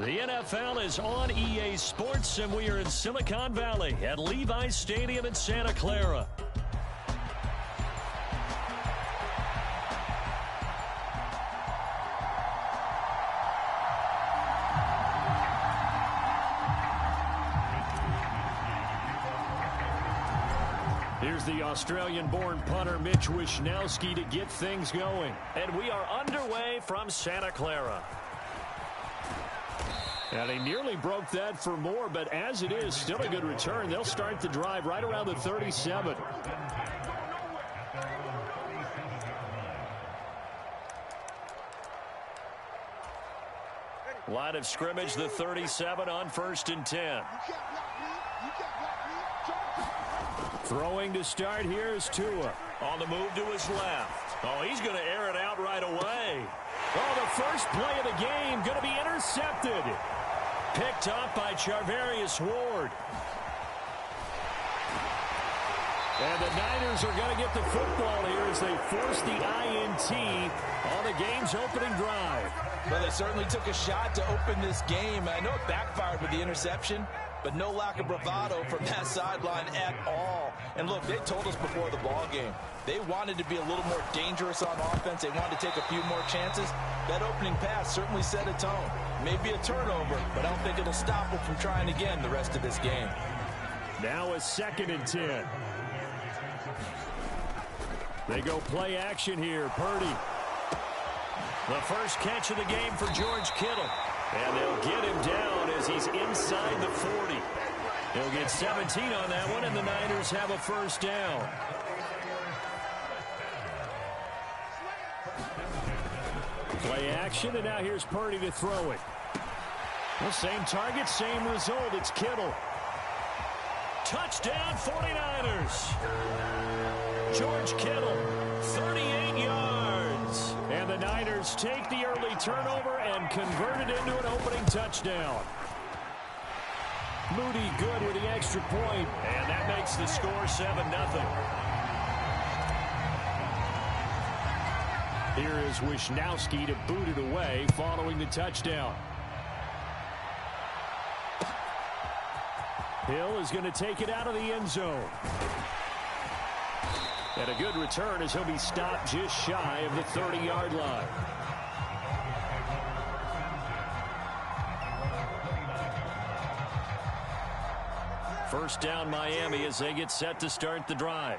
The NFL is on EA Sports, and we are in Silicon Valley at Levi's Stadium in Santa Clara. Here's the Australian-born punter Mitch Wishnowsky to get things going. And we are underway from Santa Clara. And he nearly broke that for more, but as it is, still a good return. They'll start the drive right around the 37. Line of scrimmage, the 37 on 1st and 10. Throwing to start here is Tua. On the move to his left. Oh, he's going to air it out right away. Oh, the first play of the game going to be intercepted. Picked up by Charvarius Ward. And the Niners are going to get the football here as they force the INT on the game's opening drive. Well, they certainly took a shot to open this game. I know it backfired with the interception, but no lack of bravado from that sideline at all. And look, they told us before the ball game, they wanted to be a little more dangerous on offense. They wanted to take a few more chances. That opening pass certainly set a tone. Maybe a turnover, but I don't think it'll stop them from trying again the rest of this game. Now a 2nd and 10. They go play action here. Purdy. The first catch of the game for George Kittle. And they'll get him down as he's inside the 40. He'll get 17 on that one, and the Niners have a first down. Play action, and now here's Purdy to throw it. The same target, same result. It's Kittle. Touchdown, 49ers. George Kittle, 38 yards. And the Niners take the early turnover and convert it into an opening touchdown. Moody good with the extra point, and that makes the score 7-0. Here is Wishnowsky to boot it away following the touchdown. Hill is going to take it out of the end zone. And a good return as he'll be stopped just shy of the 30-yard line. First down Miami as they get set to start the drive.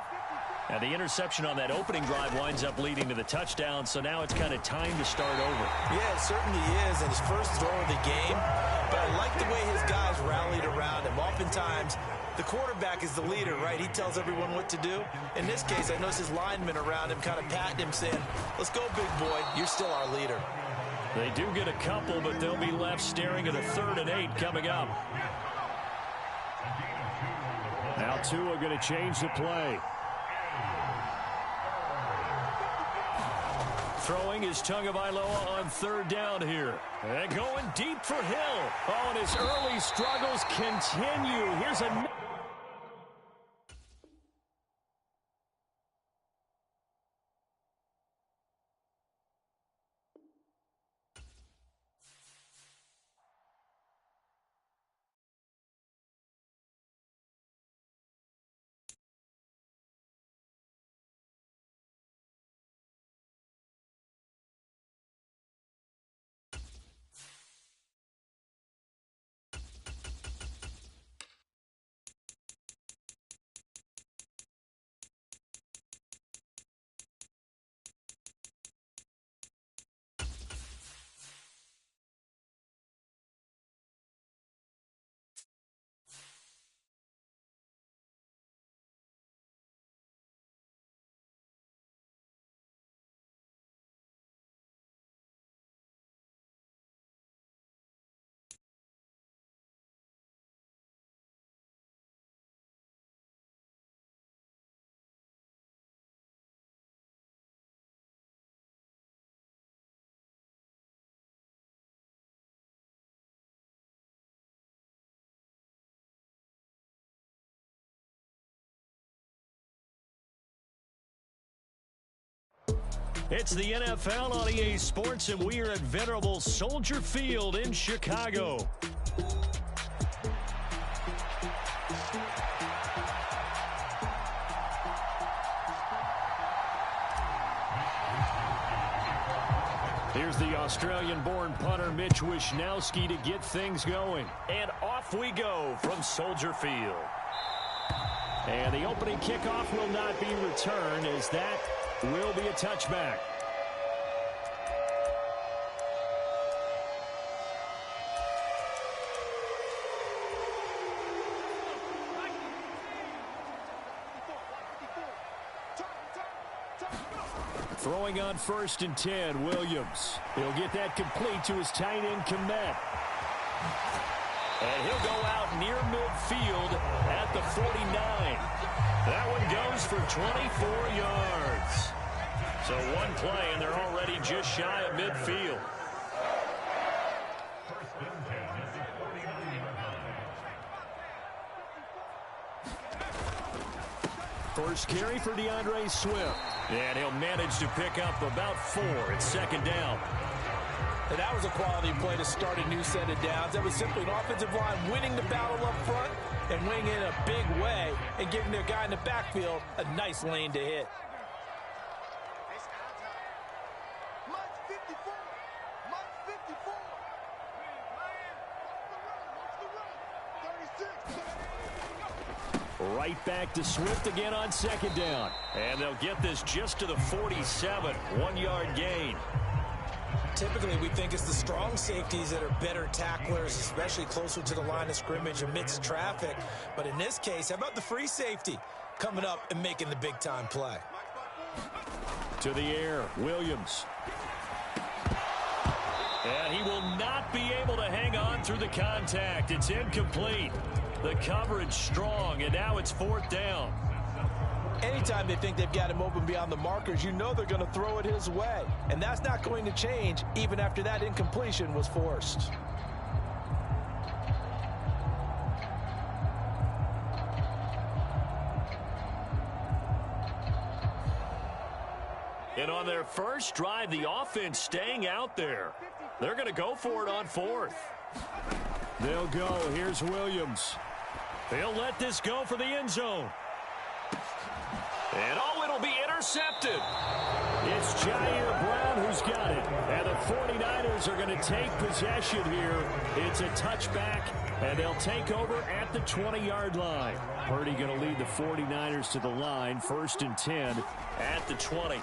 And the interception on that opening drive winds up leading to the touchdown, so now it's kind of time to start over. Yeah, it certainly is, and his first throw of the game. But I like the way his guys rallied around him. Oftentimes, the quarterback is the leader, right? He tells everyone what to do. In this case, I notice his linemen around him kind of patting him, saying, let's go, big boy. You're still our leader. They do get a couple, but they'll be left staring at a 3rd and 8 coming up. Now Tua going to change the play. Throwing is Tagovailoa on 3rd down here. And going deep for Hill. Oh, and his early struggles continue. Here's a... It's the NFL on EA Sports, and we are at venerable Soldier Field in Chicago. Here's the Australian-born punter Mitch Wishnowsky to get things going. And off we go from Soldier Field. And the opening kickoff will not be returned, as that will be a touchback. Throwing on 1st and 10, Williams. He'll get that complete to his tight end, Kmet. And he'll go out near midfield at the 49. That one goes for 24 yards. So one play, and they're already just shy of midfield. First carry for DeAndre Swift. And he'll manage to pick up about 4 at 2nd down. And that was a quality play to start a new set of downs. That was simply an offensive line winning the battle up front and winning in a big way and giving their guy in the backfield a nice lane to hit. Right back to Swift again on 2nd down. And they'll get this just to the 47. 1-yard gain. Typically, we think it's the strong safeties that are better tacklers, especially closer to the line of scrimmage amidst traffic. But in this case, how about the free safety coming up and making the big-time play? To the air, Williams. And he will not be able to hang on through the contact. It's incomplete. The coverage strong, and now it's 4th down. Anytime they think they've got him open beyond the markers, you know they're going to throw it his way. And that's not going to change even after that incompletion was forced. And on their first drive, the offense staying out there. They're going to go for it on 4th. They'll go. Here's Williams. They'll let this go for the end zone. And oh, it'll be intercepted. It's Jair Brown who's got it. And the 49ers are going to take possession here. It's a touchback, and they'll take over at the 20-yard line. Purdy going to lead the 49ers to the line. 1st and 10 at the 20.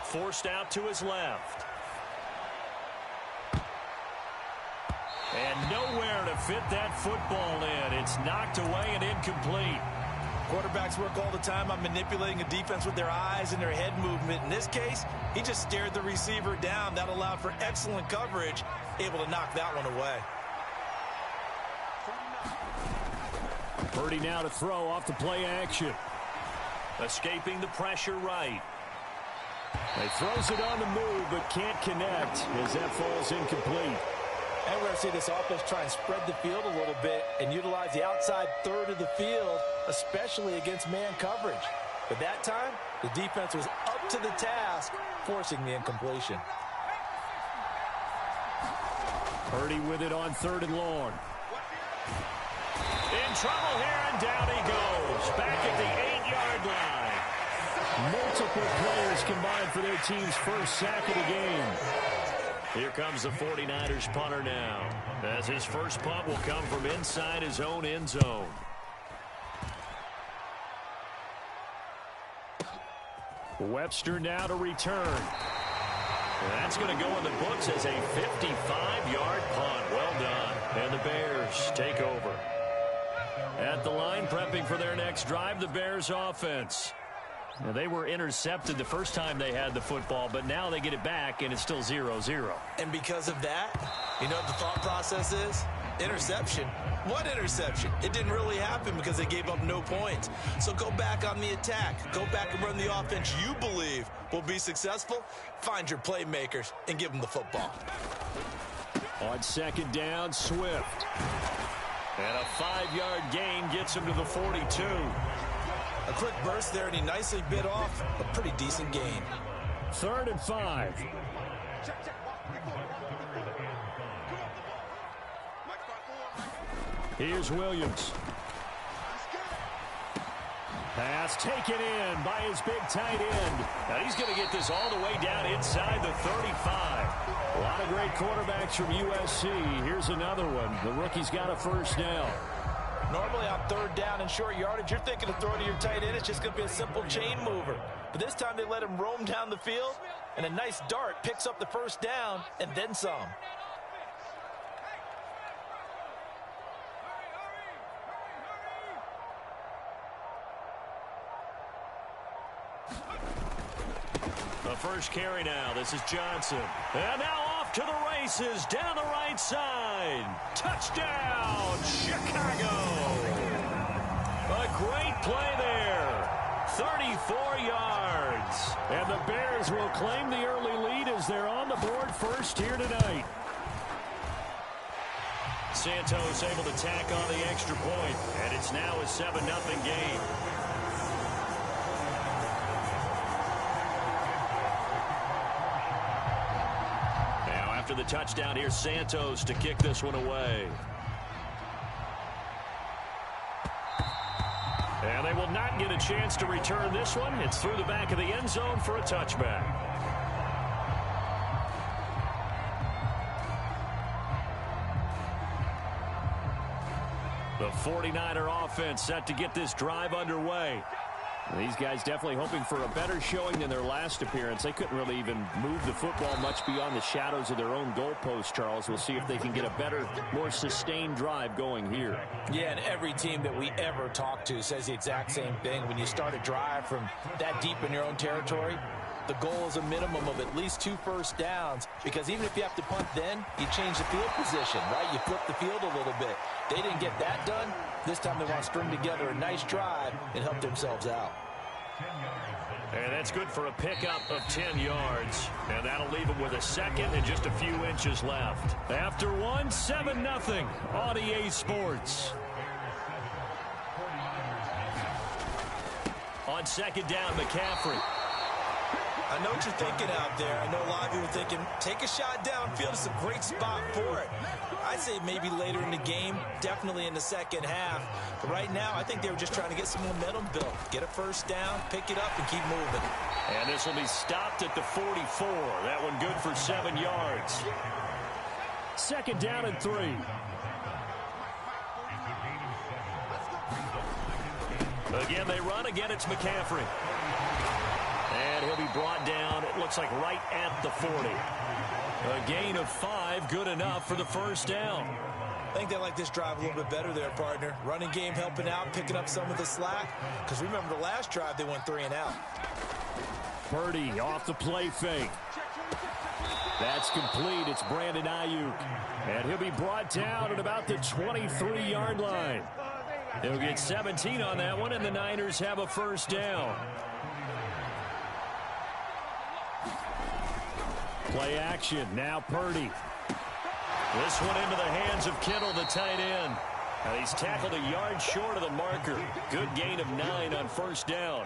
Forced out to his left. And nowhere to fit that football in. It's knocked away and incomplete. Quarterbacks work all the time on manipulating a defense with their eyes and their head movement. In this case, he just stared the receiver down. That allowed for excellent coverage, able to knock that one away. Purdy now to throw off the play action. Escaping the pressure right. He throws it on the move, but can't connect as that falls incomplete. And we're going to see this offense try and spread the field a little bit and utilize the outside third of the field, especially against man coverage. But that time, the defense was up to the task, forcing the incompletion. Purdy with it on 3rd and long. In trouble here, and down he goes. Back at the 8-yard line. Multiple players combined for their team's first sack of the game. Here comes the 49ers punter now, as his first punt will come from inside his own end zone. Webster now to return. And that's going to go in the books as a 55-yard punt. Well done. And the Bears take over. At the line, prepping for their next drive, the Bears offense. Now, they were intercepted the first time they had the football, but now they get it back, and it's still 0-0. And because of that, you know what the thought process is? Interception. What interception? It didn't really happen because they gave up no points. So go back on the attack. Go back and run the offense you believe will be successful. Find your playmakers and give them the football. On 2nd down, Swift. And a 5-yard gain gets him to the 42. A quick burst there, and he nicely bit off a pretty decent gain. 3rd and 5. Here's Williams. Pass taken in by his big tight end. Now he's going to get this all the way down inside the 35. A lot of great quarterbacks from USC. Here's another one. The rookie's got a first down. Normally on 3rd down and short yardage, you're thinking of throwing to your tight end. It's just going to be a simple chain mover. But this time they let him roam down the field, and a nice dart picks up the first down and then some. The first carry now. This is Johnson. And now off to the races down the right side. Touchdown, Chicago. A great play there. 34 yards. And the Bears will claim the early lead as they're on the board first here tonight. Santos able to tack on the extra point. And it's now a 7-0 game. After the touchdown, here's Santos to kick this one away. And they will not get a chance to return this one. It's through the back of the end zone for a touchback. The 49er offense set to get this drive underway. These guys definitely hoping for a better showing than their last appearance. They couldn't really even move the football much beyond the shadows of their own goalpost, Charles. We'll see if they can get a better, more sustained drive going here. Yeah, and every team that we ever talk to says the exact same thing. When you start a drive from that deep in your own territory, the goal is a minimum of at least 2 first downs, because even if you have to punt then, you change the field position, right? You flip the field a little bit. They didn't get that done. This time they want to string together a nice drive and help themselves out. And that's good for a pickup of 10 yards. And that'll leave them with a second and just a few inches left. After one, 7-0 on EA Sports. On 2nd down, McCaffrey. I know what you're thinking out there. I know a lot of people thinking, take a shot downfield. It's a great spot for it. I'd say maybe later in the game, definitely in the second half. But right now, I think they were just trying to get some momentum built. Get a first down, pick it up, and keep moving. And this will be stopped at the 44. That one good for 7 yards. 2nd down and 3. Again, they run. Again, it's McCaffrey. And he'll be brought down, it looks like right at the 40. A gain of 5, good enough for the first down. I think they like this drive a little bit better there, partner. Running game helping out, picking up some of the slack. Because remember the last drive, they went 3 and out. Purdy off the play fake. That's complete. It's Brandon Ayuk. And he'll be brought down at about the 23-yard line. He'll get 17 on that one, and the Niners have a first down. Play action. Now Purdy. This one into the hands of Kittle, the tight end. Now he's tackled a yard short of the marker. Good gain of 9 on first down.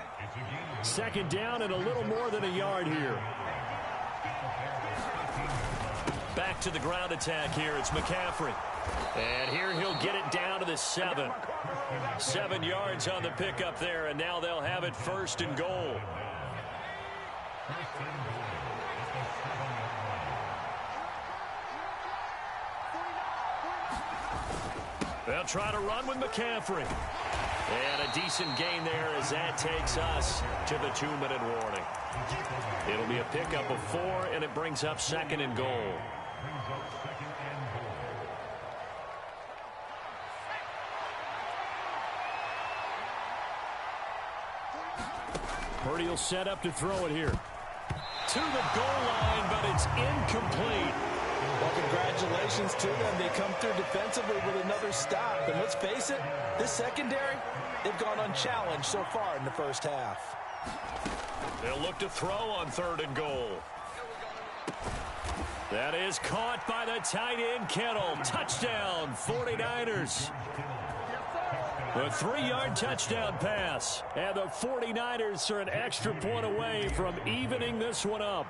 2nd down and a little more than a yard here. Back to the ground attack here. It's McCaffrey. And here he'll get it down to the 7. 7 yards on the pickup there, and now they'll have it 1st and goal. They'll try to run with McCaffrey. And a decent gain there as that takes us to the 2-minute warning. It'll be a pickup of 4, and it brings up 2nd and goal. Purdy will set up to throw it here. To the goal line, but it's incomplete. Well, congratulations to them. They come through defensively with another stop. And let's face it, this secondary, they've gone unchallenged so far in the first half. They'll look to throw on 3rd and goal. That is caught by the tight end, Kittle. Touchdown, 49ers. A 3-yard touchdown pass. And the 49ers are an extra point away from evening this one up.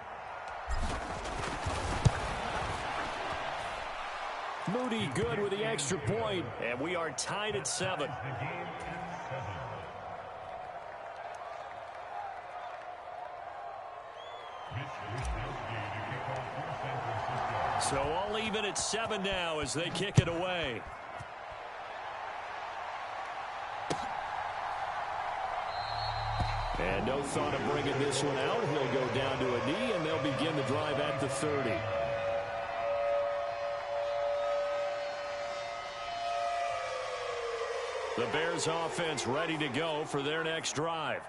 Moody good with the extra point, and we are tied at 7. So all even at 7 now as they kick it away. And no thought of bringing this one out. He'll go down to a knee, and they'll begin the drive at the 30. The Bears offense ready to go for their next drive.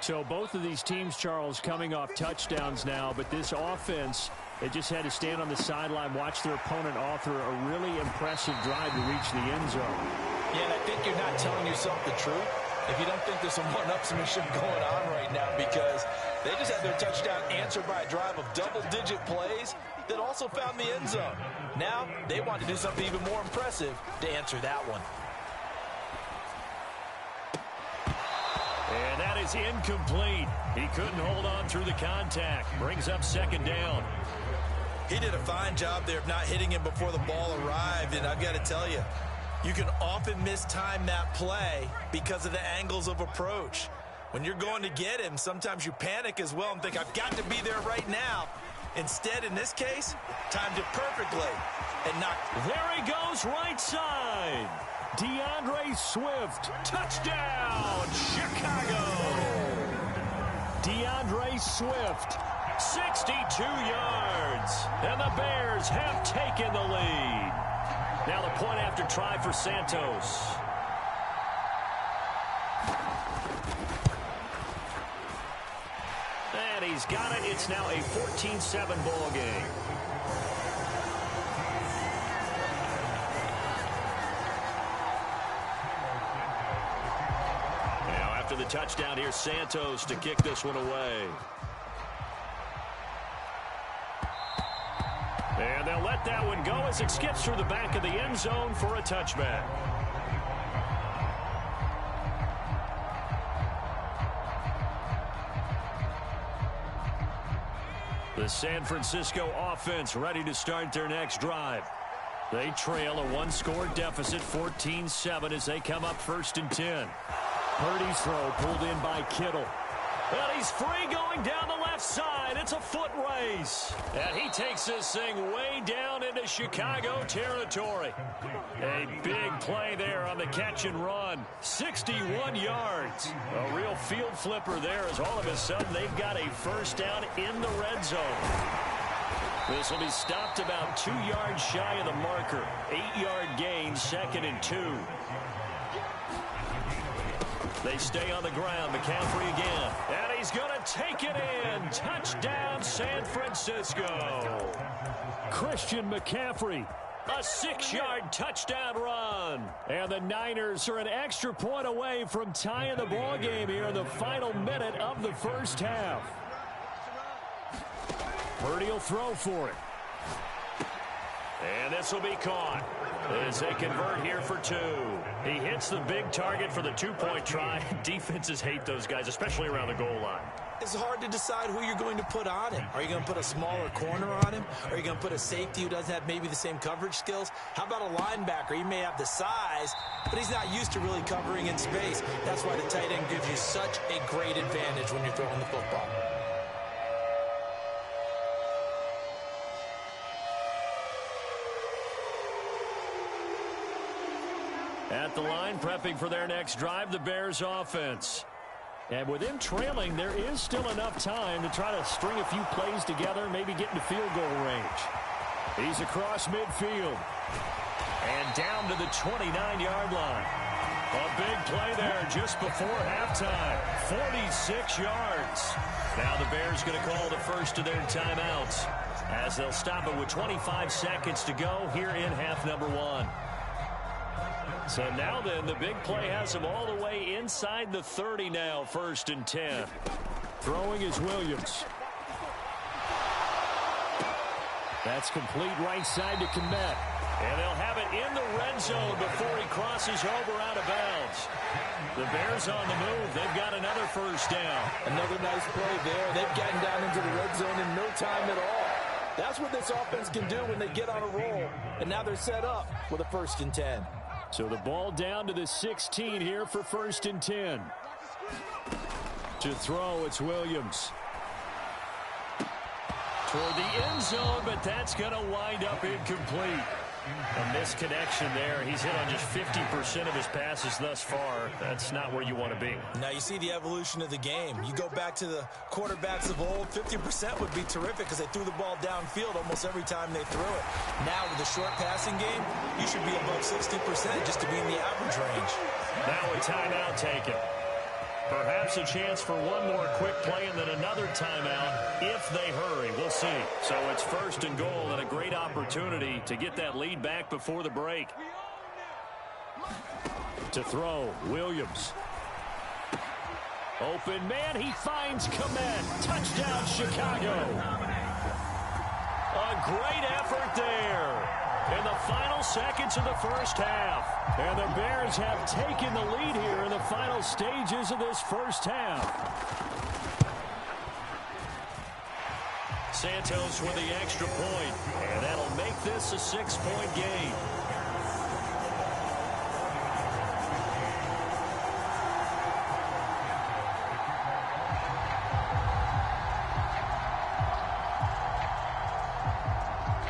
So both of these teams, Charles, coming off touchdowns now, but this offense, they just had to stand on the sideline, watch their opponent author a really impressive drive to reach the end zone. Yeah, and I think you're not telling yourself the truth if you don't think there's some one-upsmanship going on right now, because they just had their touchdown answered by a drive of double-digit plays that also found the end zone. Now they want to do something even more impressive to answer that one. And that is incomplete. He couldn't hold on through the contact. Brings up 2nd down. He did a fine job there of not hitting him before the ball arrived, and I've got to tell you, you can often mistime that play because of the angles of approach. When you're going to get him, sometimes you panic as well and think, I've got to be there right now. Instead, in this case, timed it perfectly and knocked. There he goes, right side. DeAndre Swift, touchdown, Chicago. DeAndre Swift, 62 yards. And the Bears have taken the lead. Now the point after try for Santos. And he's got it. It's now a 14-7 ball game. After the touchdown, here's Santos to kick this one away. And they'll let that one go as it skips through the back of the end zone for a touchback. The San Francisco offense ready to start their next drive. They trail a 1-score deficit, 14-7, as they come up 1st and 10. Purdy's throw pulled in by Kittle. And he's free going down the left side. It's a foot race. And he takes this thing way down into Chicago territory. A big play there on the catch and run. 61 yards. A real field flipper there as all of a sudden they've got a 1st down in the red zone. This will be stopped about 2 yards shy of the marker. 8-yard gain, 2nd and 2. They stay on the ground. McCaffrey again. And he's going to take it in. Touchdown, San Francisco. Christian McCaffrey. A 6-yard touchdown run. And the Niners are an extra point away from tying the ball game here in the final minute of the 1st half. Purdy will throw for it. And this will be caught as they convert here for 2. He hits the big target for the 2-point try. Defenses hate those guys, especially around the goal line. It's hard to decide who you're going to put on him. Are you going to put a smaller corner on him? Are you going to put a safety who doesn't have maybe the same coverage skills? How about a linebacker? He may have the size, but he's not used to really covering in space. That's why the tight end gives you such a great advantage when you're throwing the football. At the line, prepping for their next drive, the Bears offense. And with him trailing, there is still enough time to try to string a few plays together, maybe get into field goal range. He's across midfield. And down to the 29-yard line. A big play there just before halftime. 46 yards. Now the Bears going to call the first of their timeouts as they'll stop it with 25 seconds to go here in half number 1. So now then, the big play has him all the way inside the 30 now, 1st and 10. Throwing is Williams. That's complete right side to Kmet. And they'll have it in the red zone before he crosses over out of bounds. The Bears on the move. They've got another first down. Another nice play there. They've gotten down into the red zone in no time at all. That's what this offense can do when they get on a roll. And now they're set up with a 1st and 10. So the ball down to the 16 here for 1st and 10. To throw, it's Williams. Toward the end zone, but that's going to wind up incomplete. A misconnection there. He's hit on just 50% of his passes thus far. That's not where you want to be. Now you see the evolution of the game. You go back to the quarterbacks of old, 50% would be terrific because they threw the ball downfield almost every time they threw it. Now with the short passing game, you should be above 60% just to be in the average range. Now a timeout taken. Perhaps a chance for one more quick play and then another timeout if they hurry. We'll see. So it's 1st and goal and a great opportunity to get that lead back before the break. To throw, Williams. Open man, he finds Komet. Touchdown, Chicago. A great effort there in the final seconds of the first half. And the Bears have taken the lead here in the final stages of this first half. Santos with the extra point, and that'll make this a 6-point game.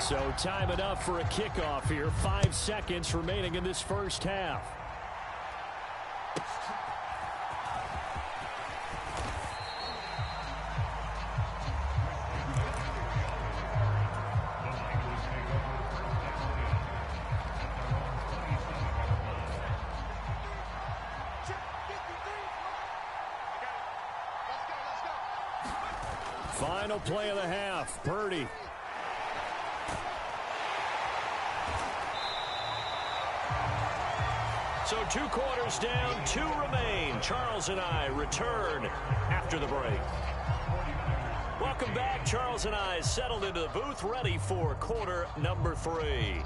So time enough for a kickoff here. 5 seconds remaining in this first half. Final play of the half. Purdy. So 2 quarters down, 2 remain. Charles and I return after the break. Welcome back. Charles and I settled into the booth, ready for quarter number 3.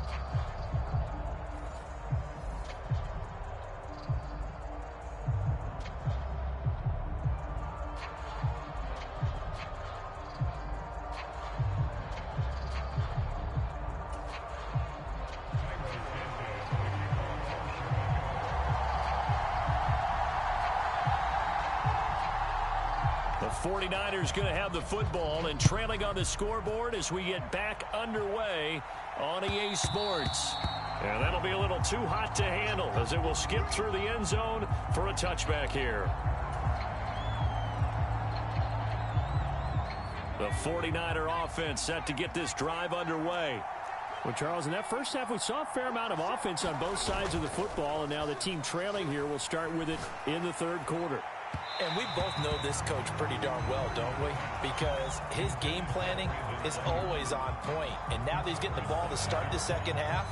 The 49ers going to have the football and trailing on the scoreboard as we get back underway on EA Sports. And that'll be a little too hot to handle as it will skip through the end zone for a touchback here. The 49er offense set to get this drive underway. Well, Charles, in that first half, we saw a fair amount of offense on both sides of the football, and now the team trailing here will start with it in the third quarter. And we both know this coach pretty darn well, don't we? Because his game planning is always on point. And now that he's getting the ball to start the second half,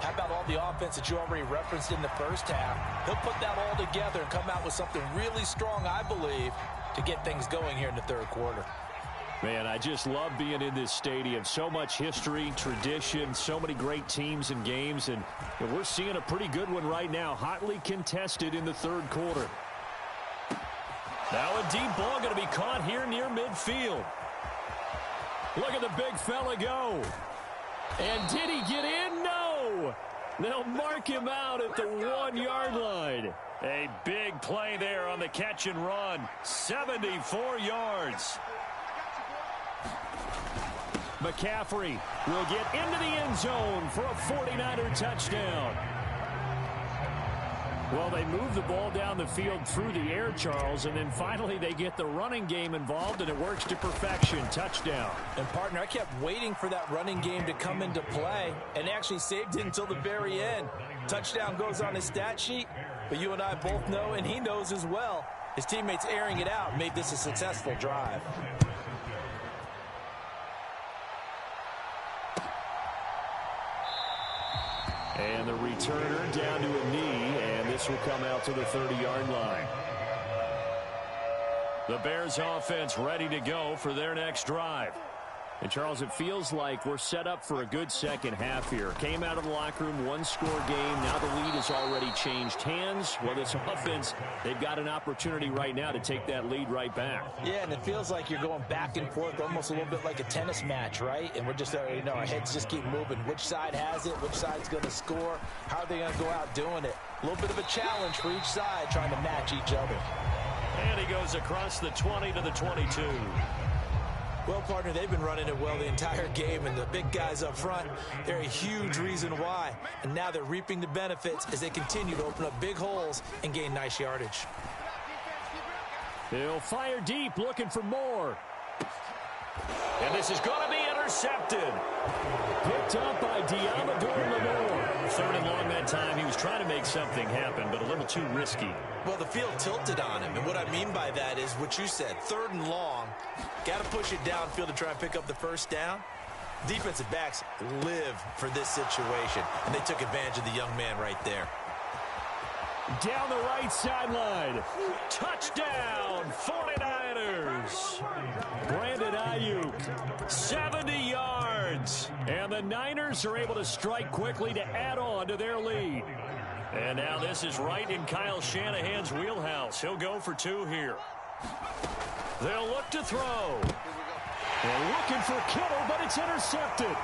how about all the offense that you already referenced in the first half? He'll put that all together and come out with something really strong, I believe, to get things going here in the third quarter. Man, I just love being in this stadium. So much history, tradition, so many great teams and games. And we're seeing a pretty good one right now, hotly contested in the third quarter. Now a deep ball going to be caught here near midfield. Look at the big fella go. And did he get in? No. They'll mark him out at the 1-yard line. A big play there on the catch and run. 74 yards. McCaffrey will get into the end zone for a 49er touchdown. Well, they move the ball down the field through the air, Charles, and then finally they get the running game involved, and it works to perfection. Touchdown. And, partner, I kept waiting for that running game to come into play and actually saved it until the very end. Touchdown goes on his stat sheet, but you and I both know, and he knows as well, his teammates airing it out made this a successful drive. And the returner down to a knee, and this will come out to the 30-yard line. The Bears offense ready to go for their next drive. And, Charles, it feels like we're set up for a good second half here. Came out of the locker room, one-score game. Now the lead has already changed hands. Well, this offense, they've got an opportunity right now to take that lead right back. Yeah, and it feels like you're going back and forth, almost a little bit like a tennis match, right? And we're just, our heads just keep moving. Which side has it? Which side's going to score? How are they going to go out doing it? A little bit of a challenge for each side, trying to match each other. And he goes across the 20 to the 22. Well, partner, they've been running it well the entire game, and the big guys up front, they're a huge reason why. And now they're reaping the benefits as they continue to open up big holes and gain nice yardage. He'll fire deep, looking for more. And this is going to be intercepted. Picked up by Lenore. Third and long that time. He was trying to make something happen, but a little too risky. Well, the field tilted on him, and what I mean by that is what you said, third and long. Got to push it downfield to try and pick up the first down. Defensive backs live for this situation, and they took advantage of the young man right there. Down the right sideline. Touchdown, 49ers. Brandon Ayuk, 70 yards. And the Niners are able to strike quickly to add on to their lead. And now this is right in Kyle Shanahan's wheelhouse. He'll go for two here. They'll look to throw. They're looking for Kittle, but it's intercepted.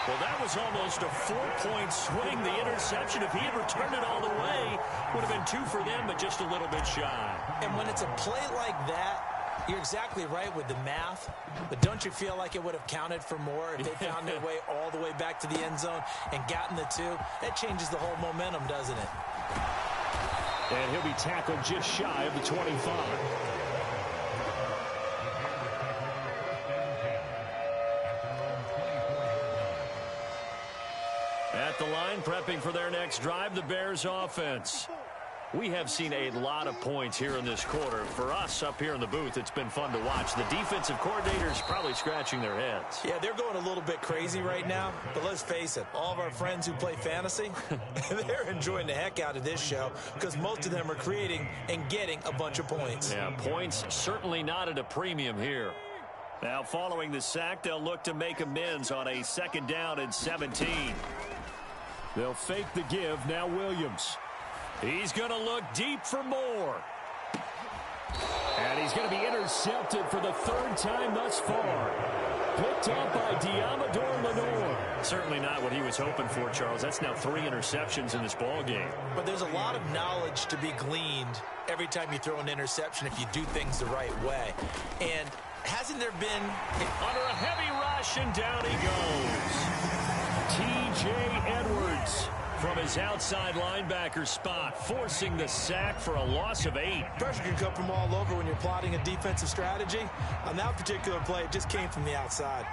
Well, that was almost a 4-point swing. The interception, if he had returned it all the way, would have been two for them, but just a little bit shy. And when it's a play like that, you're exactly right with the math, but don't you feel like it would have counted for more if they found their way all the way back to the end zone and gotten the two? That changes the whole momentum, doesn't it? And he'll be tackled just shy of the 25. At the line, prepping for their next drive, the Bears offense. We have seen a lot of points here in this quarter. For us up here in the booth, it's been fun to watch. The defensive coordinators probably scratching their heads. Yeah, they're going a little bit crazy right now. But let's face it, all of our friends who play fantasy, they're enjoying the heck out of this show because most of them are creating and getting a bunch of points. Yeah, points certainly not at a premium here. Now following the sack, they'll look to make amends on a 2nd down and 17. They'll fake the give. Now Williams. He's going to look deep for more. And he's going to be intercepted for the 3rd time thus far. Picked up by Lenore. Certainly not what he was hoping for, Charles. That's now 3 interceptions in this ball game. But there's a lot of knowledge to be gleaned every time you throw an interception if you do things the right way. And hasn't there been... Under a heavy rush, and down he goes. T.J. Edwards from his outside linebacker spot, forcing the sack for a loss of 8. Pressure can come from all over when you're plotting a defensive strategy. On that particular play, it just came from the outside.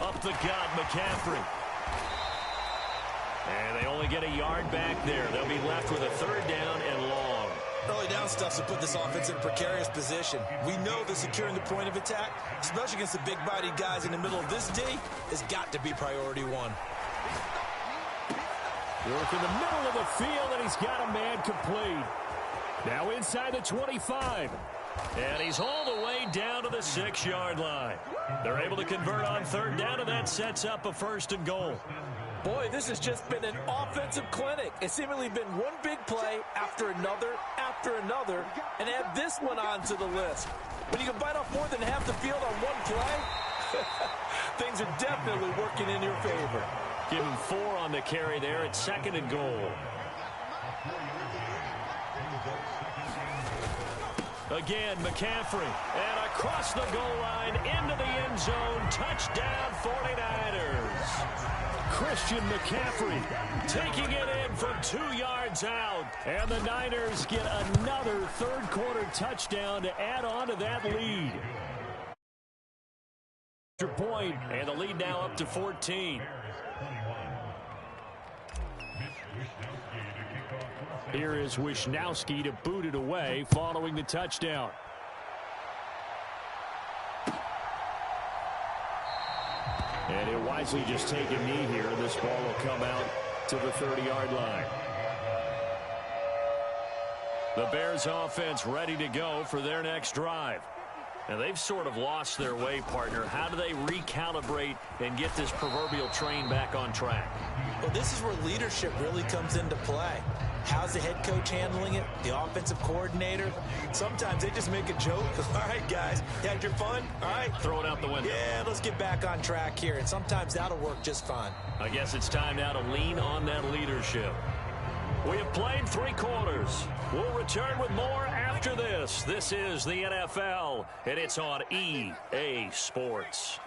Up the gut, McCaffrey. And they only get a yard back there. They'll be left with a 3rd down and long. Early down stuff to put this offense in a precarious position. We know that securing the point of attack, especially against the big-bodied guys in the middle of this D, has got to be priority 1. Work in the middle of the field, and he's got a man complete. Now inside the 25. And he's all the way down to the 6-yard line. They're able to convert on 3rd down, and that sets up a 1st and goal. Boy, this has just been an offensive clinic. It's seemingly been one big play after another, and add this one onto the list. When you can bite off more than half the field on one play, things are definitely working in your favor. Give him 4 on the carry there at 2nd and goal. Again, McCaffrey. And across the goal line, into the end zone. Touchdown, 49ers. Christian McCaffrey taking it in from 2 yards out. And the Niners get another 3rd quarter touchdown to add on to that lead. Point, and the lead now up to 14. Here is Wisnowski to boot it away following the touchdown. And he'll wisely just take a knee here. This ball will come out to the 30-yard line. The Bears offense ready to go for their next drive. Now, they've sort of lost their way, partner. How do they recalibrate and get this proverbial train back on track? Well, this is where leadership really comes into play. How's the head coach handling it? The offensive coordinator? Sometimes they just make a joke. All right, guys, you had your fun? All right. Throw it out the window. Yeah, let's get back on track here. And sometimes that'll work just fine. I guess it's time now to lean on that leadership. We have played 3 quarters. We'll return with more after this. This is the NFL, and it's on EA Sports.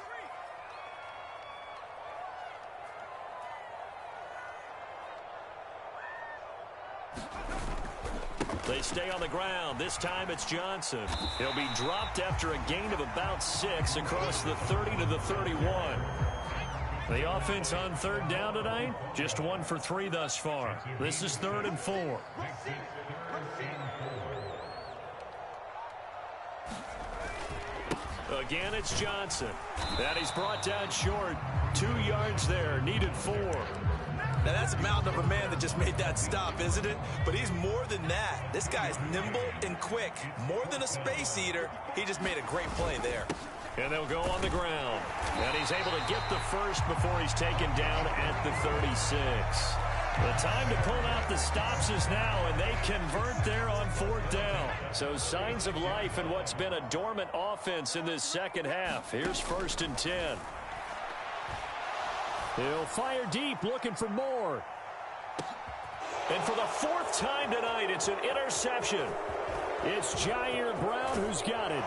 They stay on the ground. This time it's Johnson. He'll be dropped after a gain of about 6 across the 30 to the 31. The offense on 3rd down tonight, just 1 for 3 thus far. This is 3rd and 4. Again, it's Johnson. And he's brought down short. 2 yards there, needed 4. Now, that's a mountain of a man that just made that stop, isn't it? But he's more than that. This guy's nimble and quick. More than a space eater, he just made a great play there. And they'll go on the ground. And he's able to get the first before he's taken down at the 36. The time to pull out the stops is now, and they convert there on 4th down. So signs of life in what's been a dormant offense in this second half. Here's 1st and 10. He'll fire deep, looking for more. And for the 4th time tonight, it's an interception. It's Jair Brown who's got it.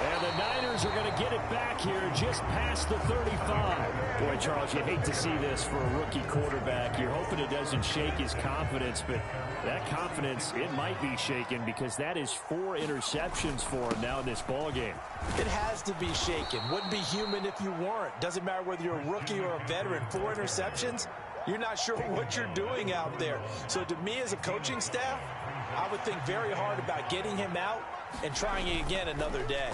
And the Niners are going to get it back here just past the 35. Boy, Charles, you hate to see this for a rookie quarterback. You're hoping it doesn't shake his confidence, but that confidence, it might be shaken because that is 4 interceptions for him now in this ballgame. It has to be shaken. Wouldn't be human if you weren't. Doesn't matter whether you're a rookie or a veteran. 4 interceptions, you're not sure what you're doing out there. So to me as a coaching staff, I would think very hard about getting him out and trying it again another day.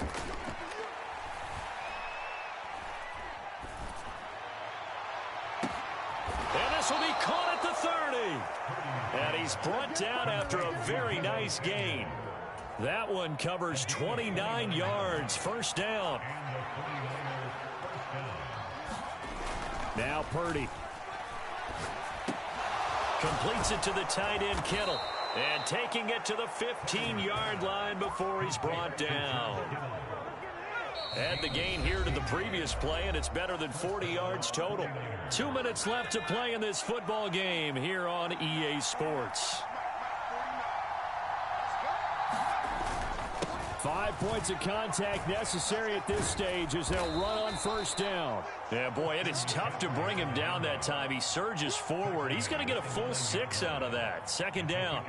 And this will be caught at the 30. And he's brought down after a very nice gain. That one covers 29 yards. 1st down. Now Purdy. Completes it to the tight end, Kittle. And taking it to the 15-yard line before he's brought down. Add the gain here to the previous play, and it's better than 40 yards total. 2 minutes left to play in this football game here on EA Sports. 5 points of contact necessary at this stage as they'll run on 1st down. Yeah, boy, it is tough to bring him down that time. He surges forward. He's going to get a full 6 out of that. 2nd down.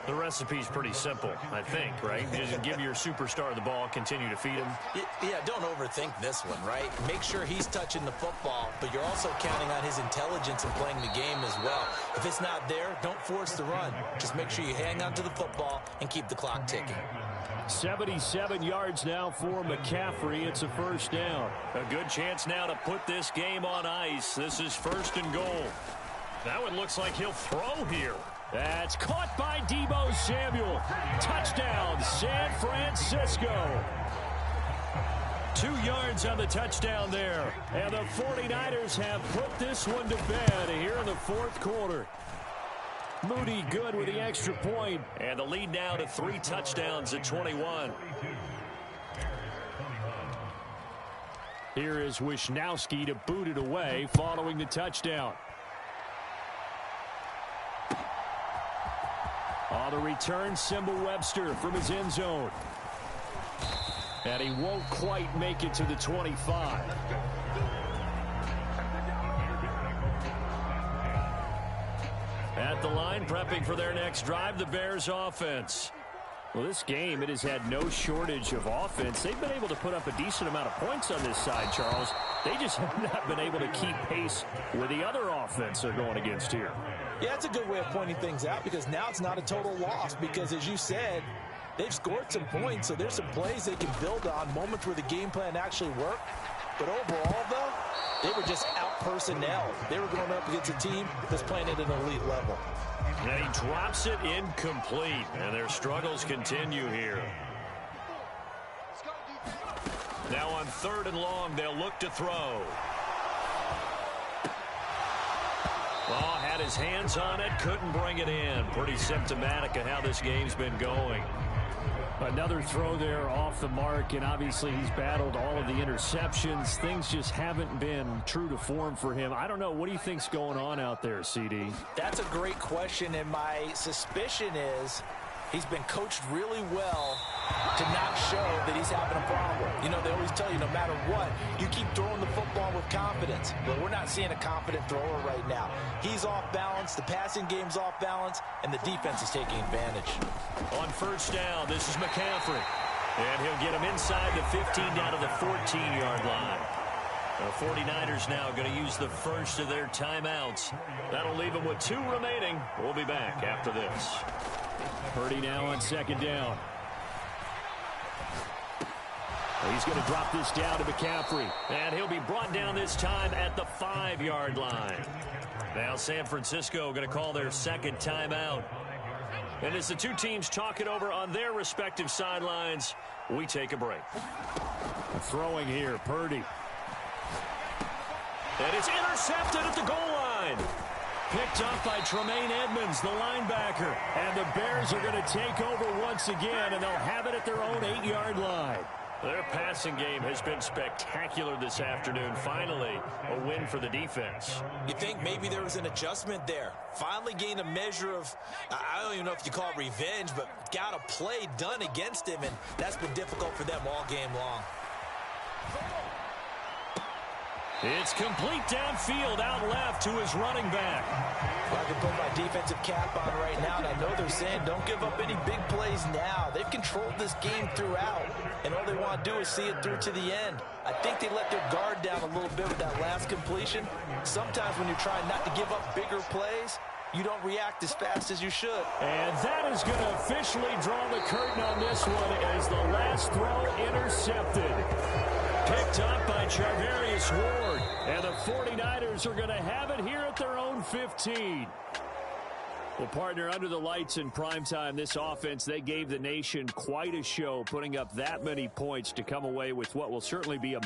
The recipe's pretty simple, I think, right? Just give your superstar the ball, continue to feed him. Yeah, don't overthink this one, right? Make sure he's touching the football, but you're also counting on his intelligence in playing the game as well. If it's not there, don't force the run. Just make sure you hang on to the football and keep the clock ticking. 77 yards now for McCaffrey. It's a 1st down. A good chance now to put this game on ice. This is 1st and goal. That one looks like he'll throw here. That's caught by Deebo Samuel. Touchdown, San Francisco. 2 yards on the touchdown there. And the 49ers have put this one to bed here in the 4th quarter. Moody good with the extra point. And the lead now to 3 touchdowns at 21. Here is Wisnowski to boot it away following the touchdown. On the return, Symbol Webster from his end zone. And he won't quite make it to the 25. At the line, prepping for their next drive, the Bears offense. Well, this game, it has had no shortage of offense. They've been able to put up a decent amount of points on this side, Charles. They just have not been able to keep pace with the other offense they're going against here. Yeah, that's a good way of pointing things out because now it's not a total loss because, as you said, they've scored some points, so there's some plays they can build on, moments where the game plan actually worked. But overall, though, they were just out-personnel. They were going up against a team that's playing at an elite level. And he drops it incomplete, and their struggles continue here. Now on 3rd and long, they'll look to throw. Well, had his hands on it, couldn't bring it in. Pretty symptomatic of how this game's been going. Another throw there off the mark, and obviously he's battled all of the interceptions. Things just haven't been true to form for him. I don't know. What do you think's going on out there, CD? That's a great question, and my suspicion is he's been coached really well to not show that he's having a problem. You know, they always tell you no matter what, you keep throwing the football with confidence. But we're not seeing a confident thrower right now. He's off balance, the passing game's off balance, and the defense is taking advantage. On 1st down, this is McCaffrey. And he'll get him inside the 15 down to the 14-yard line. The 49ers now going to use the first of their timeouts. That'll leave them with 2 remaining. We'll be back after this. Purdy now on 2nd down. He's going to drop this down to McCaffrey. And he'll be brought down this time at the 5-yard line. Now San Francisco going to call their 2nd timeout. And as the 2 teams talk it over on their respective sidelines, we take a break. Throwing here, Purdy. And it's intercepted at the goal line. Picked up by Tremaine Edmonds, the linebacker. And the Bears are going to take over once again, and they'll have it at their own 8-yard line. Their passing game has been spectacular this afternoon. Finally, a win for the defense. You think maybe there was an adjustment there. Finally gained a measure of, I don't even know if you call it revenge, but got a play done against him, and that's been difficult for them all game long. It's complete downfield, out left to his running back. I can put my defensive cap on right now, and I know they're saying don't give up any big plays now. They've controlled this game throughout, and all they want to do is see it through to the end. I think they let their guard down a little bit with that last completion. Sometimes when you're trying not to give up bigger plays, you don't react as fast as you should. And that is going to officially draw the curtain on this one as the last throw intercepted. Picked up by Charvarius Ward. And the 49ers are going to have it here at their own 15. Well, partner, under the lights in primetime, this offense, they gave the nation quite a show, putting up that many points to come away with what will certainly be a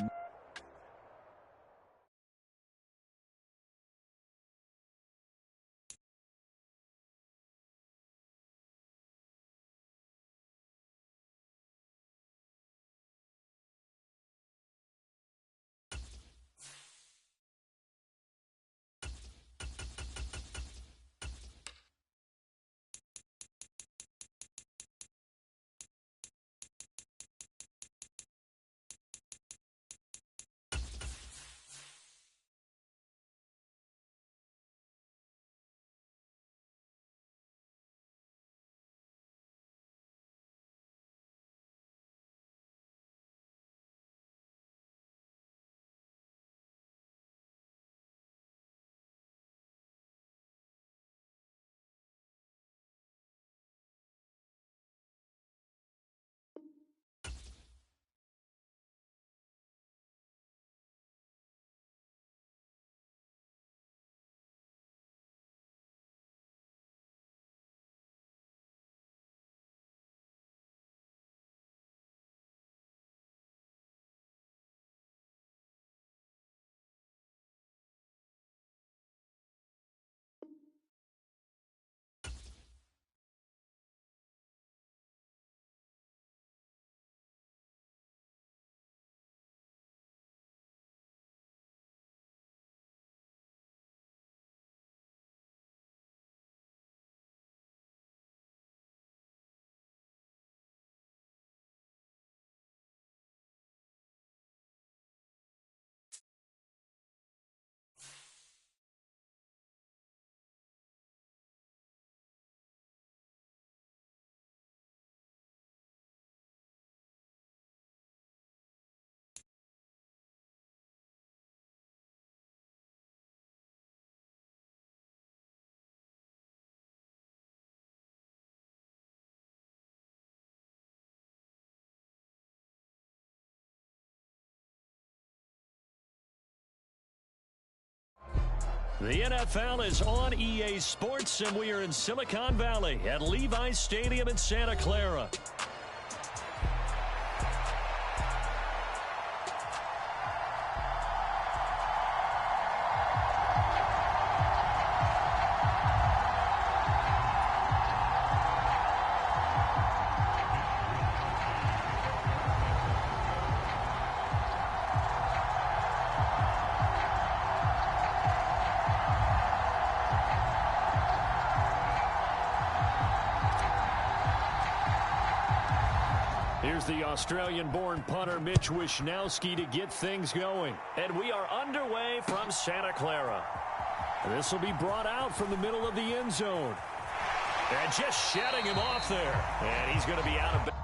The NFL is on EA Sports, and we are in Silicon Valley at Levi's Stadium in Santa Clara. Here's the Australian-born punter Mitch Wishnowsky to get things going. And we are underway from Santa Clara. This will be brought out from the middle of the end zone. And just shutting him off there. And he's going to be out of bounds.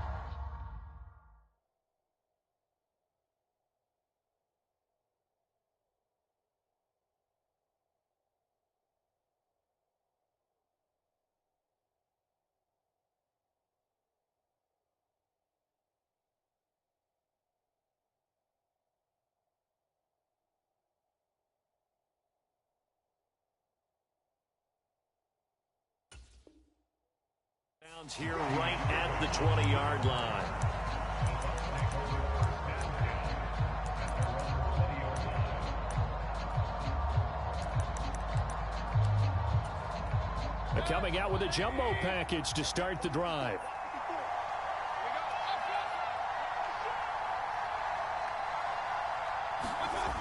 Here right at the 20-yard line. They're coming out with a jumbo package to start the drive.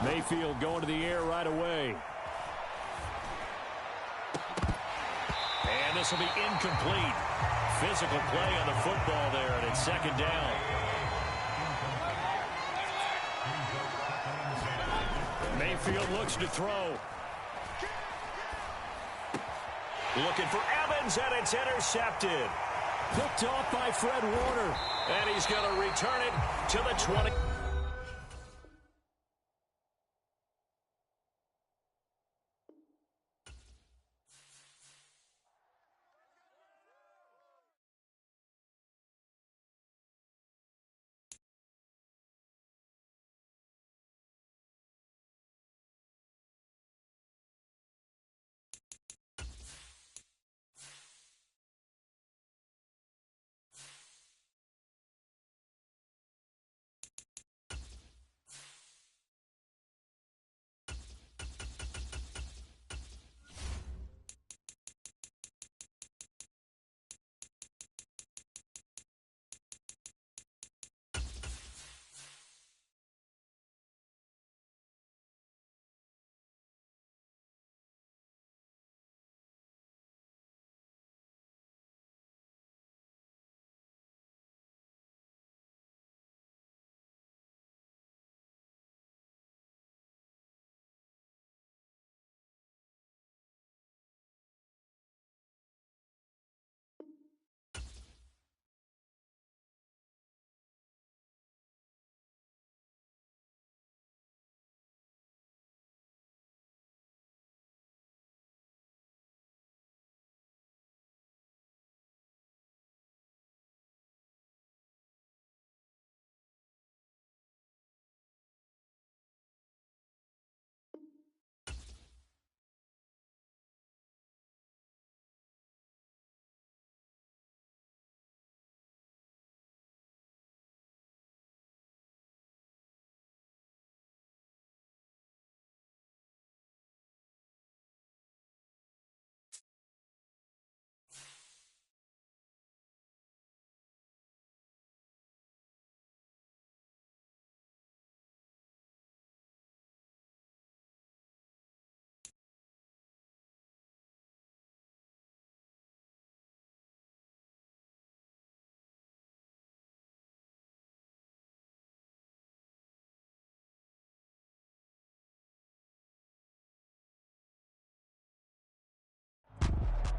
Mayfield going to the air right away. And this will be incomplete. Physical play on the football there, and it's second down. Mayfield looks to throw. Looking for Evans, and it's intercepted. Picked off by Fred Warner. And he's going to return it to the 20.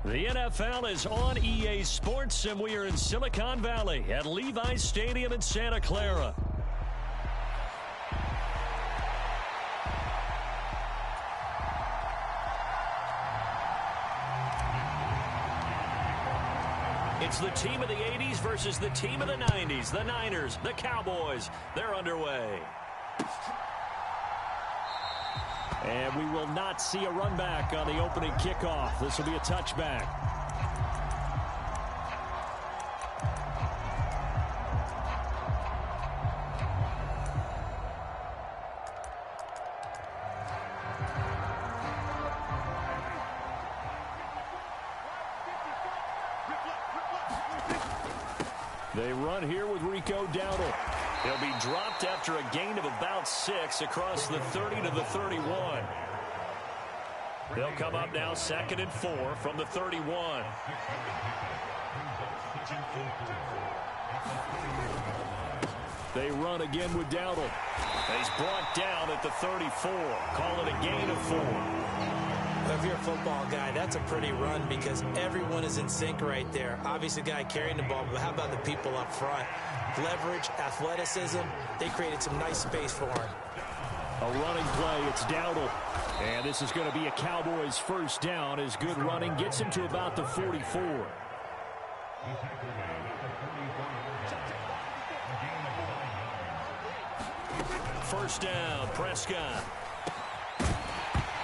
The NFL is on EA Sports, and we are in Silicon Valley at Levi's Stadium in Santa Clara. It's the team of the 80s versus the team of the 90s. The Niners, the Cowboys, they're underway. And we will not see a run back on the opening kickoff. This will be a touchback. They run here with Rico Dowdle. He'll be dropped after a gain of about 6 across the 30 to the 31. They'll come up now 2nd and 4 from the 31. They run again with Dowdle. He's brought down at the 34. Call it a gain of 4. If you're a football guy, that's a pretty run because everyone is in sync right there. Obviously, the guy carrying the ball, but how about the people up front? Leverage, athleticism, they created some nice space for him. A running play, it's Dowdle. And this is going to be a Cowboys first down as good running gets him to about the 44. First down, Prescott.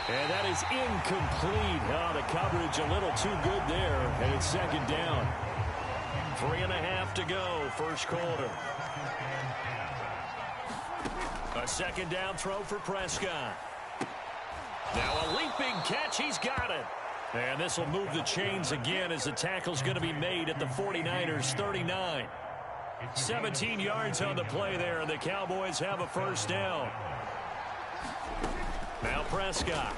And that is incomplete. Oh, the coverage a little too good there, and it's 2nd down. 3.5 to go, first quarter. A 2nd down throw for Prescott. Now a leaping catch, he's got it. And this will move the chains again as the tackle's going to be made at the 49ers 39. 17 yards on the play there, and the Cowboys have a first down. Now Prescott.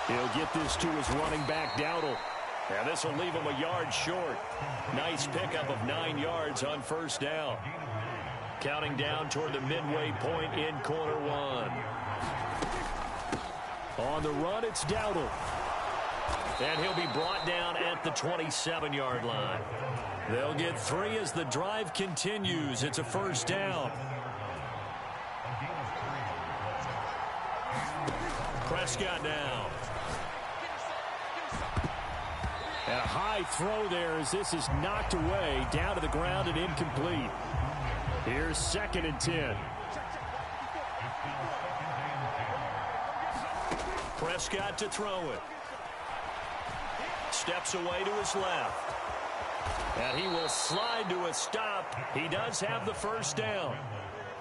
He'll get this to his running back, Dowdle. And this will leave him a yard short. Nice pickup of 9 yards on first down. Counting down toward the midway point in quarter 1. On the run, it's Dowdle. And he'll be brought down at the 27-yard line. They'll get 3 as the drive continues. It's a first down. Prescott now. And a high throw there as this is knocked away, down to the ground and incomplete. Here's 2nd and 10. Prescott to throw it. Steps away to his left. And he will slide to a stop. He does have the first down.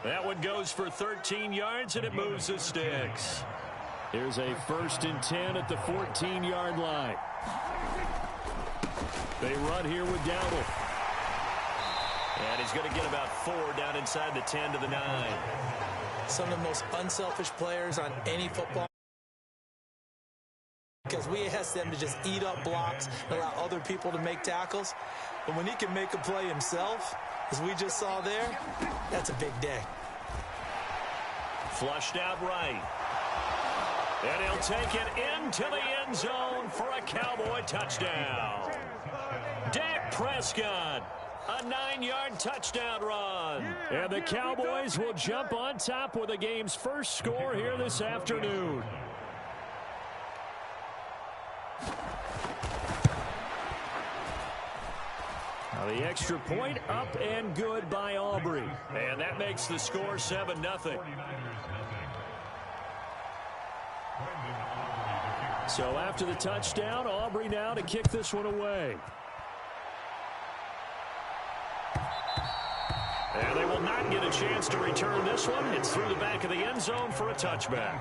That one goes for 13 yards, and it moves the sticks. Here's a 1st and 10 at the 14-yard line. They run here with Dowdle. And he's going to get about 4 down inside the 10 to the 9. Some of the most unselfish players on any football. Because we ask them to just eat up blocks and allow other people to make tackles. But when he can make a play himself, as we just saw there, that's a big day. Flushed out right. And he'll take it into the end zone for a Cowboy touchdown. Dak Prescott, a 9-yard touchdown run. And the Cowboys will jump on top with the game's first score here this afternoon. Now the extra point up and good by Aubrey. And that makes the score 7-0. So after the touchdown, Aubrey now to kick this one away. And they will not get a chance to return this one. It's through the back of the end zone for a touchback.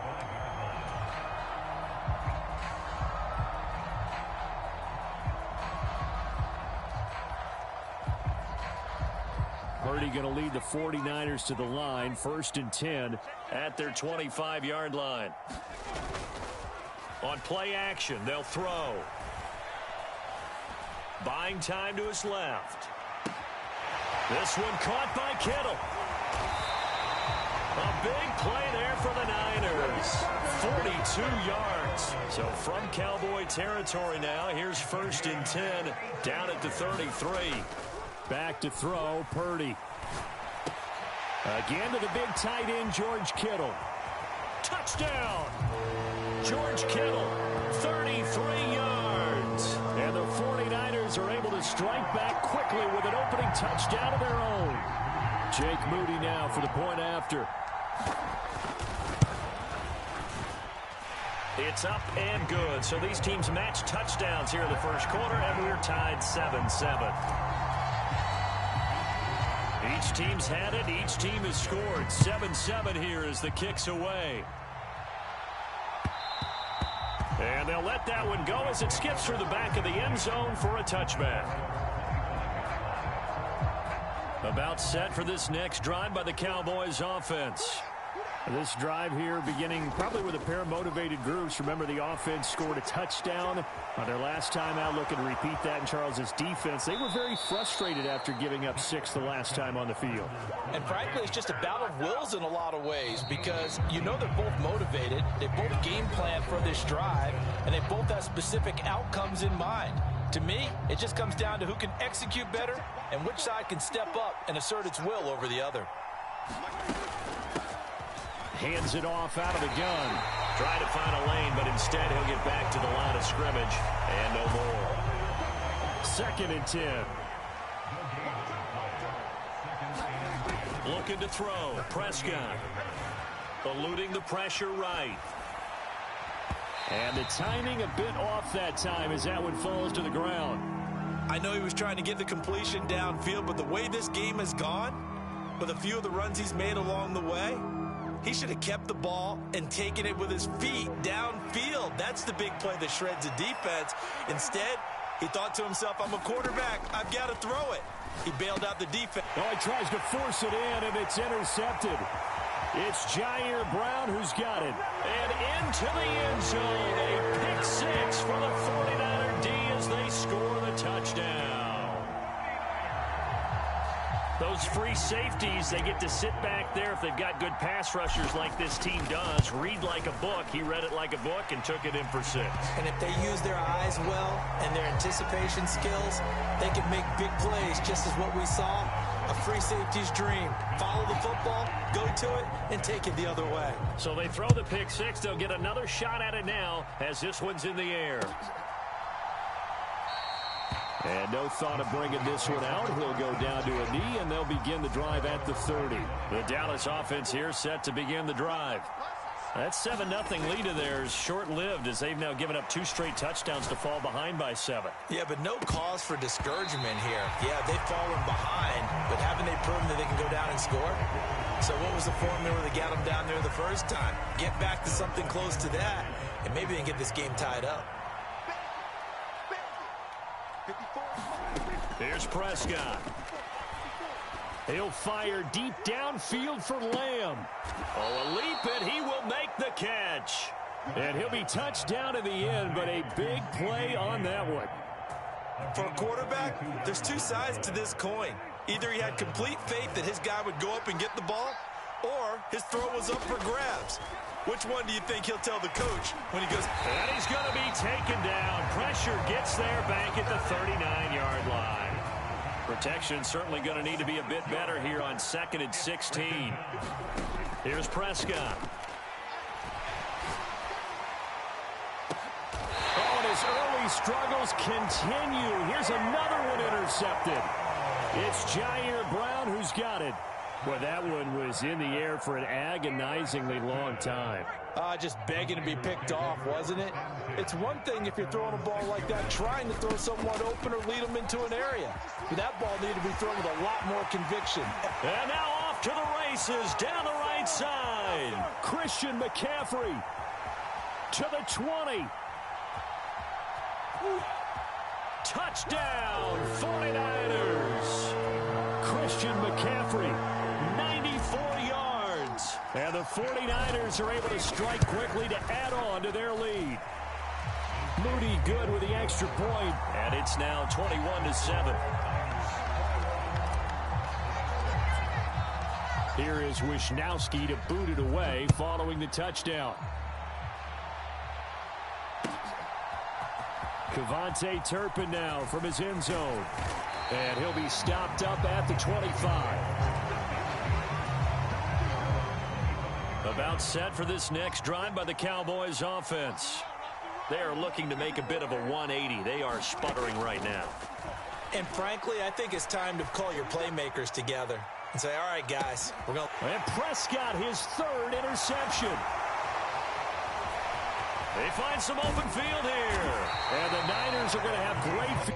Purdy going to lead the 49ers to the line. 1st and 10 at their 25-yard line. On play action, they'll throw. Buying time to his left. This one caught by Kittle. A big play there for the Niners. 42 yards. So from Cowboy territory now, here's 1st and 10 down at the 33. Back to throw, Purdy. Again to the big tight end, George Kittle. Touchdown! George Kittle, 33 yards. And the 49ers are able to strike back quickly with an opening touchdown of their own. Jake Moody now for the point after. It's up and good. So these teams match touchdowns here in the first quarter, and we're tied 7-7. Each team's had it. Each team has scored. 7-7 here as the kick's away. And they'll let that one go as it skips through the back of the end zone for a touchback. About set for this next drive by the Cowboys offense. This drive here beginning probably with a pair of motivated groups. Remember, the offense scored a touchdown on their last time out. Looking to repeat that in Charles's defense. They were very frustrated after giving up 6 the last time on the field. And frankly, it's just a battle of wills in a lot of ways because you know they're both motivated. They both game plan for this drive, and they both have specific outcomes in mind. To me, it just comes down to who can execute better and which side can step up and assert its will over the other. Hands it off out of the gun. Trying to find a lane, but instead he'll get back to the line of scrimmage. And no more. 2nd and 10. Looking to throw. Prescott. Eluding the pressure right. And the timing a bit off that time as that one falls to the ground. I know he was trying to get the completion downfield, but the way this game has gone, with a few of the runs he's made along the way, he should have kept the ball and taken it with his feet downfield. That's the big play that shreds a defense. Instead, he thought to himself, I'm a quarterback. I've got to throw it. He bailed out the defense. Oh, he tries to force it in, and it's intercepted. It's Jair Brown who's got it. And into the end zone. A pick 6 for the 49er D as they score the touchdown. Those free safeties, they get to sit back there if they've got good pass rushers like this team does. Read like a book. He read it like a book and took it in for 6. And if they use their eyes well and their anticipation skills, they can make big plays, just as what we saw. A free safety's dream. Follow the football, go to it, and take it the other way. So they throw the pick 6. They'll get another shot at it now as this one's in the air. And no thought of bringing this one out. He'll go down to a knee, and they'll begin the drive at the 30. The Dallas offense here set to begin the drive. That 7-0 lead of theirs short-lived as they've now given up 2 straight touchdowns to fall behind by 7. Yeah, but no cause for discouragement here. Yeah, they've fallen behind, but haven't they proven that they can go down and score? So what was the formula that got them down there the first time? Get back to something close to that, and maybe they can get this game tied up. Here's Prescott. He'll fire deep downfield for Lamb. Oh, a leap, and he will make the catch. And he'll be touched down in the end, but a big play on that one. For a quarterback, there's 2 sides to this coin. Either he had complete faith that his guy would go up and get the ball, or his throw was up for grabs. Which one do you think he'll tell the coach when he goes? And he's going to be taken down. Pressure gets there back at the 39-yard line. Protection certainly going to need to be a bit better here on 2nd and 16. Here's Prescott. Oh, and his early struggles continue. Here's another one intercepted. It's Jair Brown who's got it. Boy, that one was in the air for an agonizingly long time. Just begging to be picked off, wasn't it? It's one thing if you're throwing a ball like that, trying to throw someone open or lead them into an area. But that ball needed to be thrown with a lot more conviction. And now off to the races down the right side. Christian McCaffrey to the 20. Touchdown, 49ers. Christian McCaffrey. 94 yards. And the 49ers are able to strike quickly to add on to their lead. Moody good with the extra point. And it's now 21-7. Here is Wisnowski to boot it away following the touchdown. Kevontae Turpin now from his end zone. And he'll be stopped up at the 25. About set for this next drive by the Cowboys offense. They are looking to make a bit of a 180. They are sputtering right now. And frankly, I think it's time to call your playmakers together and say, all right, guys, we're going. And Prescott, his 3rd interception. They find some open field here. And the Niners are going to have great...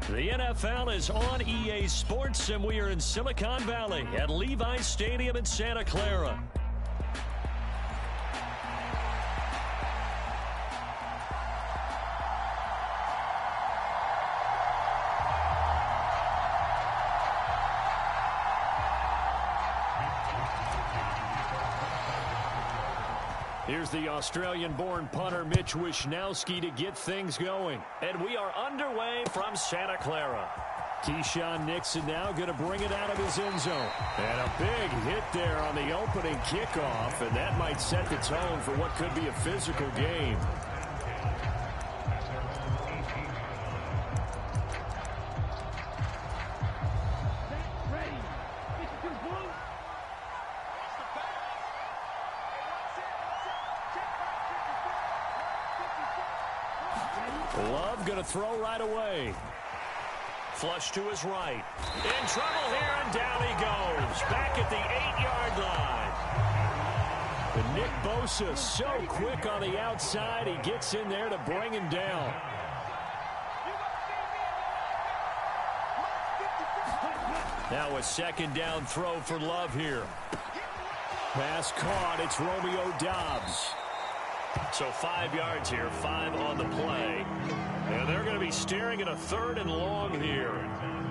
The NFL is on EA Sports, and we are in Silicon Valley at Levi's Stadium in Santa Clara. Here's the Australian-born punter Mitch Wishnowsky to get things going. And we are underway from Santa Clara. Keyshawn Nixon now going to bring it out of his end zone. And a big hit there on the opening kickoff, and that might set the tone for what could be a physical game. Love going to throw right away. Flush to his right. In trouble here, and down he goes. Back at the 8-yard line. And Nick Bosa so quick on the outside. He gets in there to bring him down. Now a second down throw for Love here. Pass caught. It's Romeo Doubs. So 5 yards here, 5 on the play. And they're going to be staring at a 3rd and long here.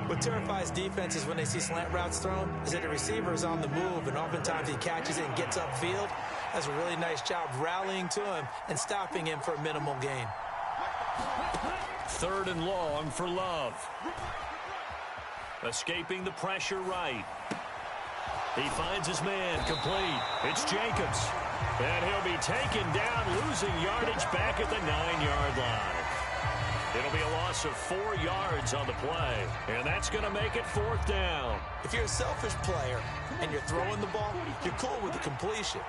What terrifies defenses when they see slant routes thrown is that the receiver is on the move, and oftentimes he catches it and gets upfield. Does a really nice job rallying to him and stopping him for a minimal gain. 3rd and long for Love. Escaping the pressure right. He finds his man complete. It's Jacobs. And he'll be taken down, losing yardage back at the 9-yard line. It'll be a loss of 4 yards on the play, and that's going to make it 4th down. If you're a selfish player and you're throwing the ball, you're cool with the completion.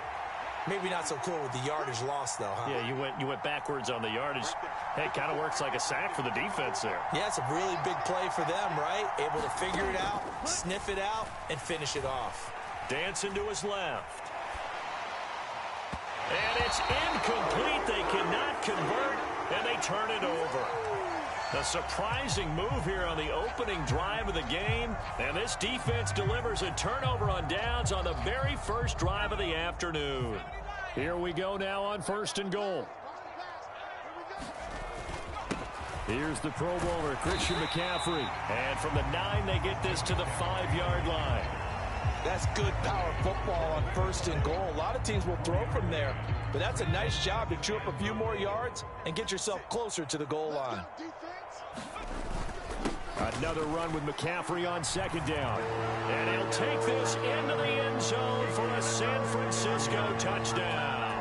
Maybe not so cool with the yardage loss, though, huh? Yeah, you went backwards on the yardage. Hey, it kind of works like a sack for the defense there. Yeah, it's a really big play for them, right? Able to figure it out, sniff it out, and finish it off. Dancing to his left. And it's incomplete. They cannot convert, and they turn it over. A surprising move here on the opening drive of the game, and this defense delivers a turnover on downs on the very first drive of the afternoon. Here we go now on 1st and goal. Here's the Pro Bowler, Christian McCaffrey. And from the 9, they get this to the 5-yard line. That's good power football on 1st and goal. A lot of teams will throw from there, but that's a nice job to chew up a few more yards and get yourself closer to the goal line. Another run with McCaffrey on 2nd down. And he'll take this into the end zone for a San Francisco touchdown.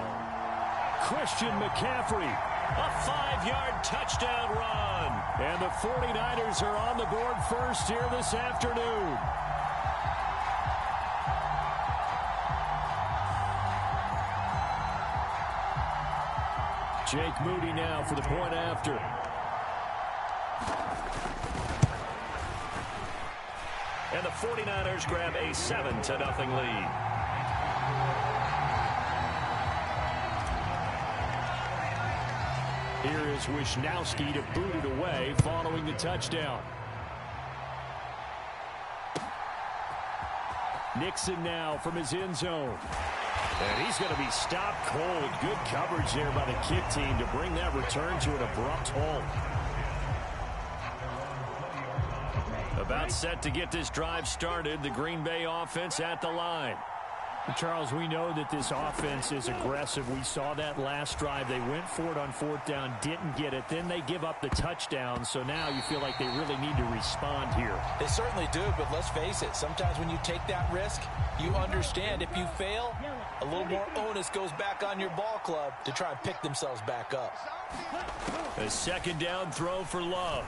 Christian McCaffrey, a 5-yard touchdown run. And the 49ers are on the board first here this afternoon. Jake Moody now for the point after. And the 49ers grab a 7-0 lead. Here is Wisnowski to boot it away following the touchdown. Nixon now from his end zone. And he's going to be stopped cold. Good coverage there by the kick team to bring that return to an abrupt halt. About set to get this drive started. The Green Bay offense at the line. Charles, we know that this offense is aggressive. We saw that last drive. They went for it on 4th down, didn't get it. Then they give up the touchdown. So now you feel like they really need to respond here. They certainly do, but let's face it. Sometimes when you take that risk, you understand if you fail, a little more onus goes back on your ball club to try and pick themselves back up. A 2nd down throw for Love.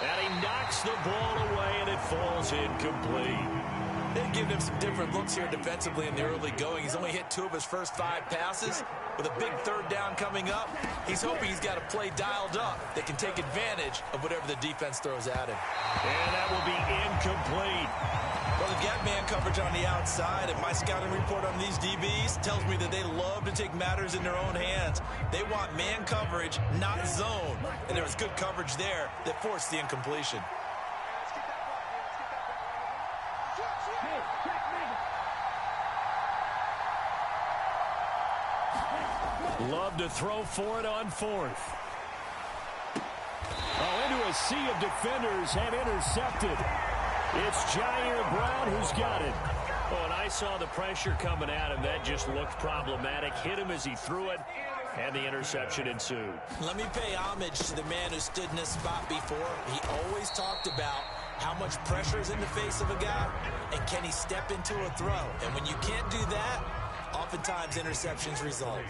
And he knocks the ball away, and it falls incomplete. They've given him some different looks here defensively in the early going. He's only hit 2 of his first 5 passes. With a big 3rd down coming up, he's hoping he's got a play dialed up that can take advantage of whatever the defense throws at him. And that will be incomplete. Well, they've got man coverage on the outside, and my scouting report on these DBs tells me that they love to take matters in their own hands. They want man coverage, not zone. And there was good coverage there that forced the incompletion. Love to throw for it on 4th. Oh, into a sea of defenders and intercepted. It's Jair Brown who's got it. Oh, and I saw the pressure coming at him. That just looked problematic. Hit him as he threw it, and the interception ensued. Let me pay homage to the man who stood in this spot before. He always talked about how much pressure is in the face of a guy, and can he step into a throw. And when you can't do that, oftentimes interceptions result.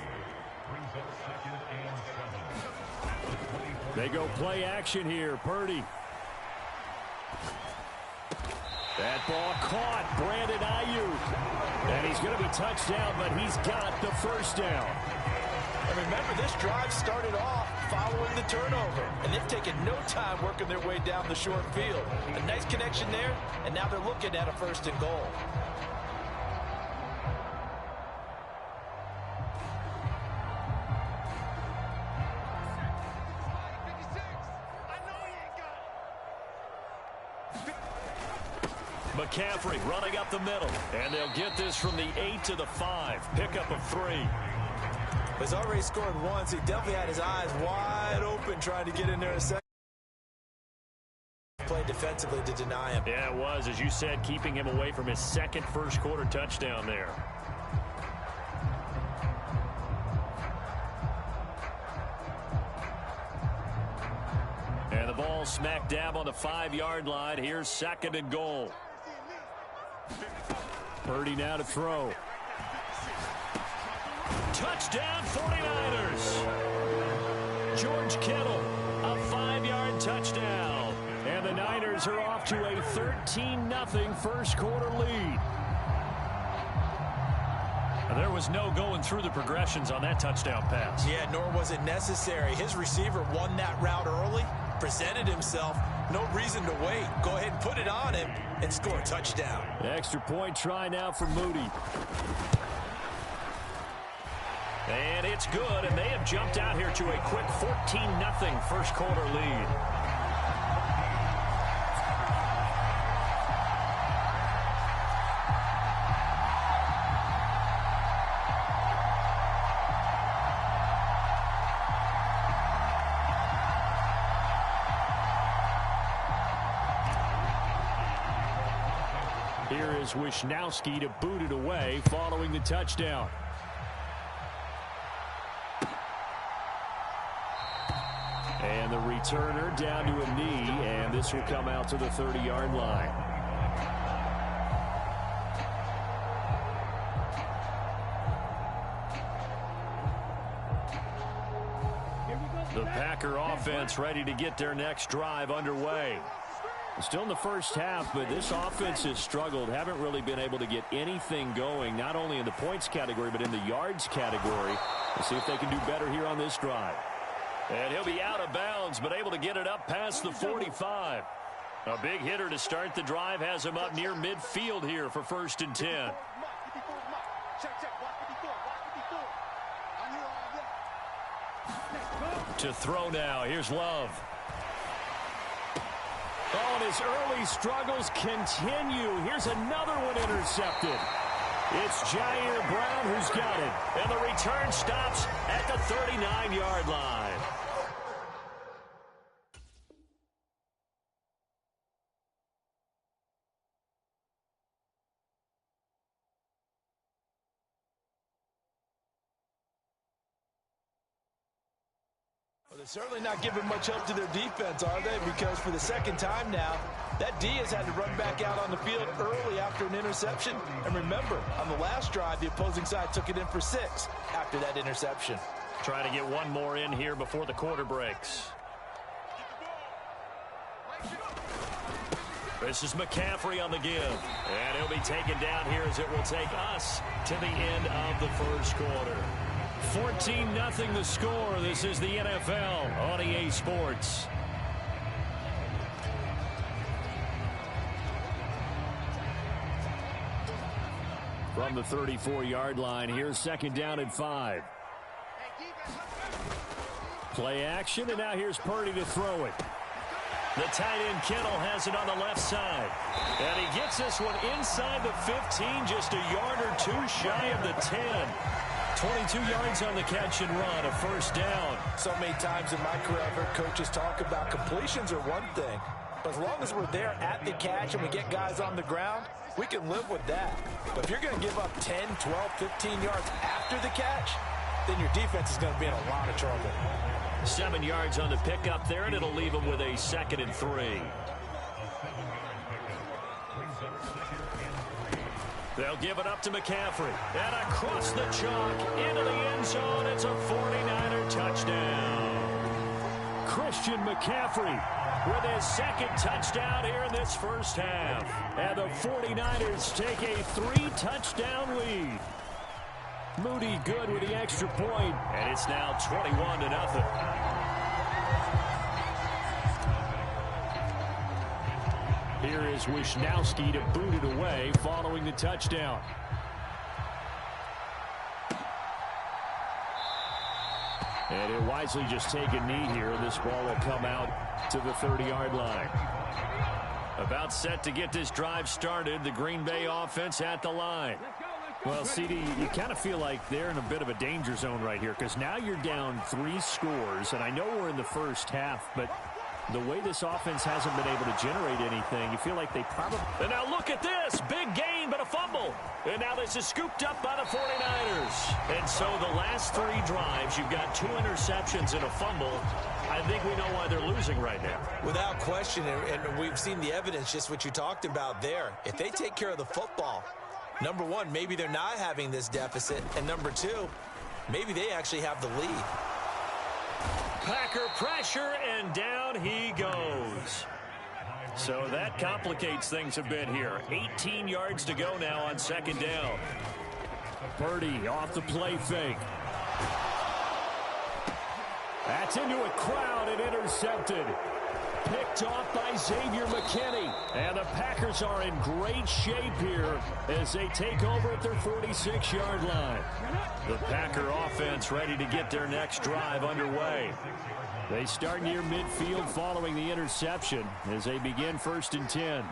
They go play action here. Purdy. That ball caught. Brandon Ayuk. And he's going to be touched down, but he's got the 1st down. And remember, this drive started off following the turnover, and they've taken no time working their way down the short field. A nice connection there, and now they're looking at a 1st and goal. McCaffrey running up the middle. And they'll get this from the 8 to the 5. Pickup of 3. He's already scored once. He definitely had his eyes wide open trying to get in there a second. Played defensively to deny him. Yeah, it was, as you said, keeping him away from his 2nd first-quarter touchdown there. And the ball smack dab on the 5-yard line. Here's 2nd and goal. Purdy now to throw. Touchdown 49ers. George Kittle, a 5-yard touchdown. And the Niners are off to a 13-0 first-quarter lead. There was no going through the progressions on that touchdown pass. Yeah, nor was it necessary. His receiver won that route early, presented himself. No reason to wait. Go ahead and put it on him and score a touchdown. Extra point try now for Moody. And it's good, and they have jumped out here to a quick 14-0 first-quarter lead. Here is Wisnowski to boot it away following the touchdown. And the returner down to a knee, and this will come out to the 30-yard line. The Packer offense ready to get their next drive underway. Still in the first half, but this offense has struggled. Haven't really been able to get anything going, not only in the points category, but in the yards category. Let's see if they can do better here on this drive. And he'll be out of bounds, but able to get it up past the 45. A big hitter to start the drive has him up near midfield here for 1st and 10. To throw now. Here's Love. Oh, and his early struggles continue. Here's another one intercepted. It's Jair Brown who's got it. And the return stops at the 39-yard line. Well, they're certainly not giving much help to their defense, are they? Because for the second time now, that D has had to run back out on the field early after an interception. And remember, on the last drive, the opposing side took it in for 6 after that interception. Trying to get one more in here before the quarter breaks. This is McCaffrey on the give. And he'll be taken down here as it will take us to the end of the first quarter. 14-0 the score. This is the NFL on EA Sports. From the 34-yard line, here's 2nd down and 5. Play action, and now here's Purdy to throw it. The tight end Kittle has it on the left side. And he gets this one inside the 15, just a yard or two shy of the 10. 22 yards on the catch and run, a 1st down. So many times in my career, I've heard coaches talk about completions are one thing. But as long as we're there at the catch and we get guys on the ground, we can live with that. But if you're going to give up 10, 12, 15 yards after the catch, then your defense is going to be in a lot of trouble. 7 yards on the pickup there, and it'll leave them with a 2nd and 3. They'll give it up to McCaffrey. And across the chalk into the end zone. It's a 49er touchdown. Christian McCaffrey with his 2nd touchdown here in this first half. And the 49ers take a 3-touchdown lead. Moody good with the extra point. And it's now 21-0. Here is Wisnowski to boot it away following the touchdown. And he'll wisely just take a knee here. This ball will come out to the 30-yard line. About set to get this drive started. The Green Bay offense at the line. Well, CD, you kind of feel like they're in a bit of a danger zone right here because now you're down 3 scores. And I know we're in the first half, but the way this offense hasn't been able to generate anything, you feel like they probably... And now look at this. Big gain, but a fumble. And now this is scooped up by the 49ers. And so the last 3 drives, you've got 2 interceptions and a fumble. I think we know why they're losing right now. Without question, and we've seen the evidence, just what you talked about there. If they take care of the football, number 1, maybe they're not having this deficit. And number 2, maybe they actually have the lead. Packer pressure, and down he goes. So that complicates things a bit here. 18 yards to go now on 2nd down. Purdy off the play fake. That's into a crowd and intercepted. Picked off by Xavier McKinney. And the Packers are in great shape here as they take over at their 46-yard line. The Packer offense ready to get their next drive underway. They start near midfield following the interception as they begin 1st and 10.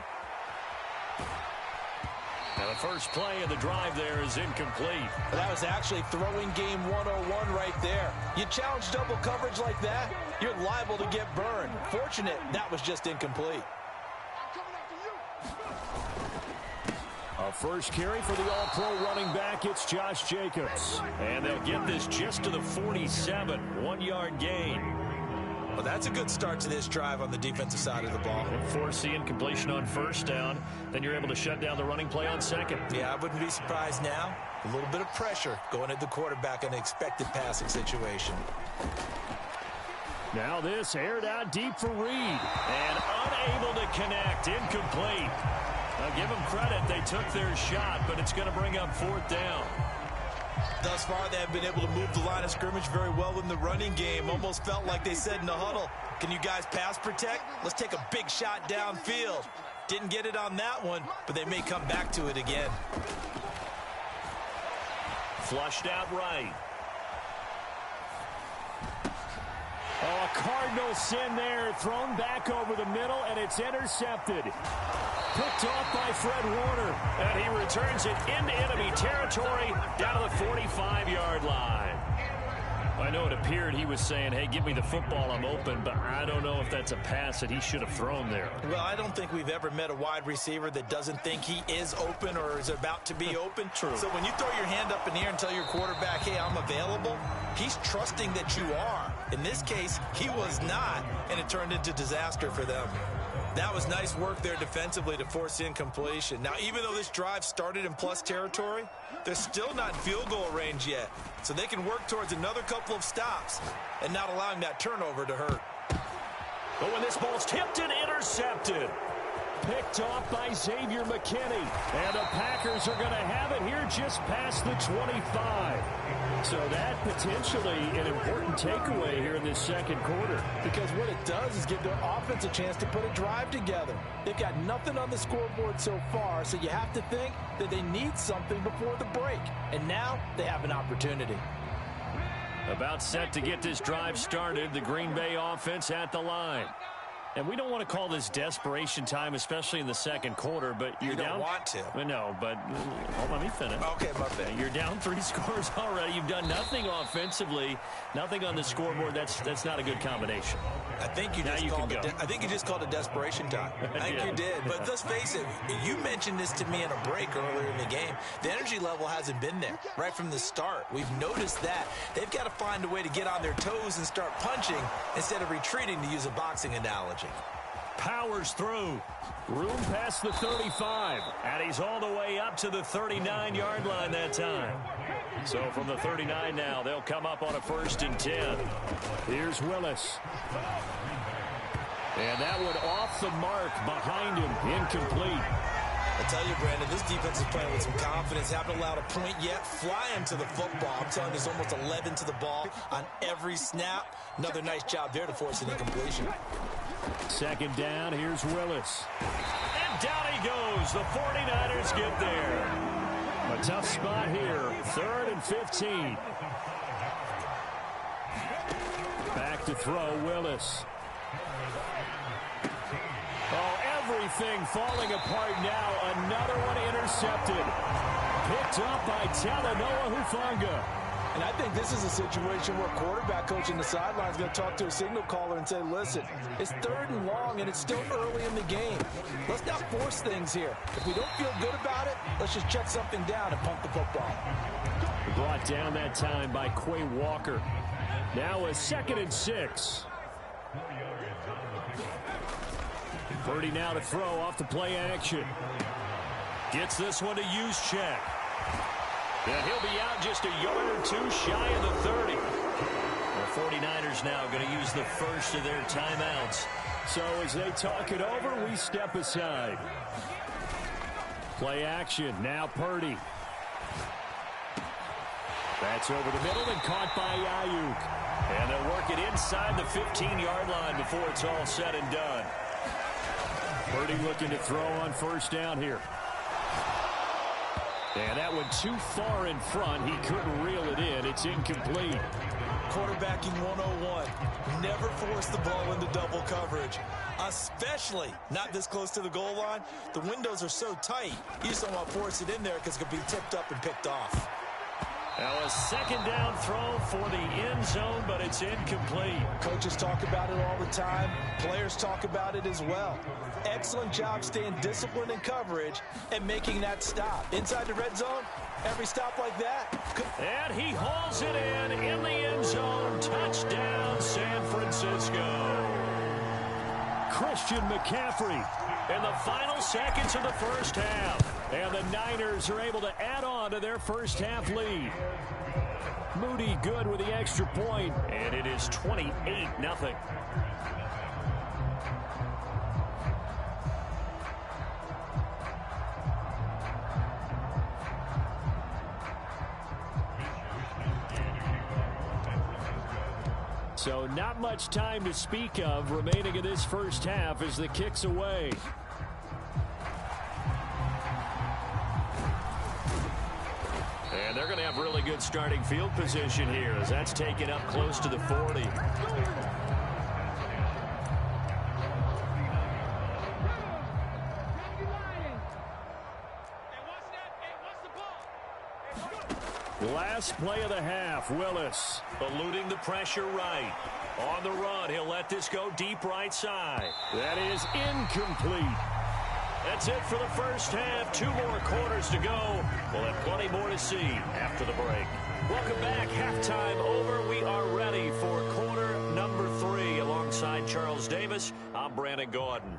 Now the first play of the drive there is incomplete. That was actually throwing game 101 right there. You challenge double coverage like that, you're liable to get burned. Fortunate that was just incomplete. first carry for the all-pro running back, it's Josh Jacobs. And they'll get this just to the 47, 1-yard gain. Well, that's a good start to this drive on the defensive side of the ball. Forcing completion on first down, then you're able to shut down the running play on second. Yeah, I wouldn't be surprised now. A little bit of pressure going at the quarterback in an expected passing situation. Now this aired out deep for Reed. And unable to connect, incomplete. Now give them credit, they took their shot, but it's going to bring up fourth down. Thus far, they have been able to move the line of scrimmage very well in the running game. Almost felt like they said in the huddle, can you guys pass protect? Let's take a big shot downfield. Didn't get it on that one, but they may come back to it again. Flushed out right. Oh, a Cardinal sin there, thrown back over the middle, and it's intercepted. Picked off by Fred Warner. And he returns it into enemy territory down to the 45-yard line. I know it appeared he was saying, hey, give me the football, I'm open, but I don't know if that's a pass that he should have thrown there. Well, I don't think we've ever met a wide receiver that doesn't think he is open or is about to be open. True. So when you throw your hand up in the air and tell your quarterback, hey, I'm available, he's trusting that you are. In this case, he was not, and it turned into disaster for them. That was nice work there defensively to force incompletion. Now, even though this drive started in plus territory, they're still not in field goal range yet. So they can work towards another couple of stops and not allowing that turnover to hurt. But when this ball's tipped and intercepted. Picked off by Xavier McKinney. And the Packers are going to have it here just past the 25. So that potentially an important takeaway here in this second quarter. Because what it does is give their offense a chance to put a drive together. They've got nothing on the scoreboard so far, so you have to think that they need something before the break. And now they have an opportunity. About set to get this drive started, the Green Bay offense at the line. And we don't want to call this desperation time, especially in the second quarter, but you're down. You don't want to. Well, no, but let me finish. Okay, my bad. You're down 3 scores already. You've done nothing offensively, nothing on the scoreboard. That's not a good combination. I think you just called it desperation time. I think you did. But let's face it, you mentioned this to me in a break earlier in the game. The energy level hasn't been there right from the start. We've noticed that. They've got to find a way to get on their toes and start punching instead of retreating, to use a boxing analogy. Powers through. Room past the 35. And he's all the way up to the 39-yard line that time. So from the 39 now, they'll come up on a 1st and 10. Here's Willis. And that one off the mark behind him. Incomplete. I tell you, Brandon, this defense is playing with some confidence. Haven't allowed a point yet. Flying to the football. I'm telling you, there's almost 11 to the ball on every snap. Another nice job there to force an incompletion. Second down, here's Willis. And down he goes. The 49ers get there. A tough spot here. 3rd and 15. Back to throw, Willis. Oh, everything falling apart now. Another one intercepted. Picked up by Talanoa Hufanga. And I think this is a situation where quarterback coach in the sideline is going to talk to a signal caller and say, listen, it's 3rd and long and it's still early in the game. Let's not force things here. If we don't feel good about it, let's just check something down and punt the football. Brought down that time by Quay Walker. Now a 2nd and 6. Purdy now to throw off the play action. Gets this one to Juszczyk. And he'll be out just a yard or two shy of the 30. The 49ers now going to use the first of their timeouts. So as they talk it over, we step aside. Play action. Now Purdy. That's over the middle and caught by Ayuk. And they'll work it inside the 15-yard line before it's all said and done. Purdy looking to throw on 1st down here. And that one too far in front. He couldn't reel it in. It's incomplete. Quarterbacking 101. Never force the ball into double coverage, especially not this close to the goal line. The windows are so tight. You just don't want to force it in there because it could be tipped up and picked off. Now a second down throw for the end zone, but it's incomplete. Coaches talk about it all the time. Players talk about it as well. Excellent job staying disciplined in coverage and making that stop. Inside the red zone, every stop like that. And he hauls it in the end zone. Touchdown, San Francisco. Christian McCaffrey in the final seconds of the first half. And the Niners are able to add on to their first half lead. Moody good with the extra point, and it is 28-0. So not much time to speak of remaining in this first half as the kick's away. And they're going to have really good starting field position here as that's taken up close to the 40. Last play of the half, Willis eluding the pressure right. On the run, he'll let this go deep right side. That is incomplete. That's it for the first half. 2 more quarters to go. We'll have plenty more to see after the break. Welcome back. Halftime over. We are ready for quarter number 3. Alongside Charles Davis, I'm Brandon Gordon.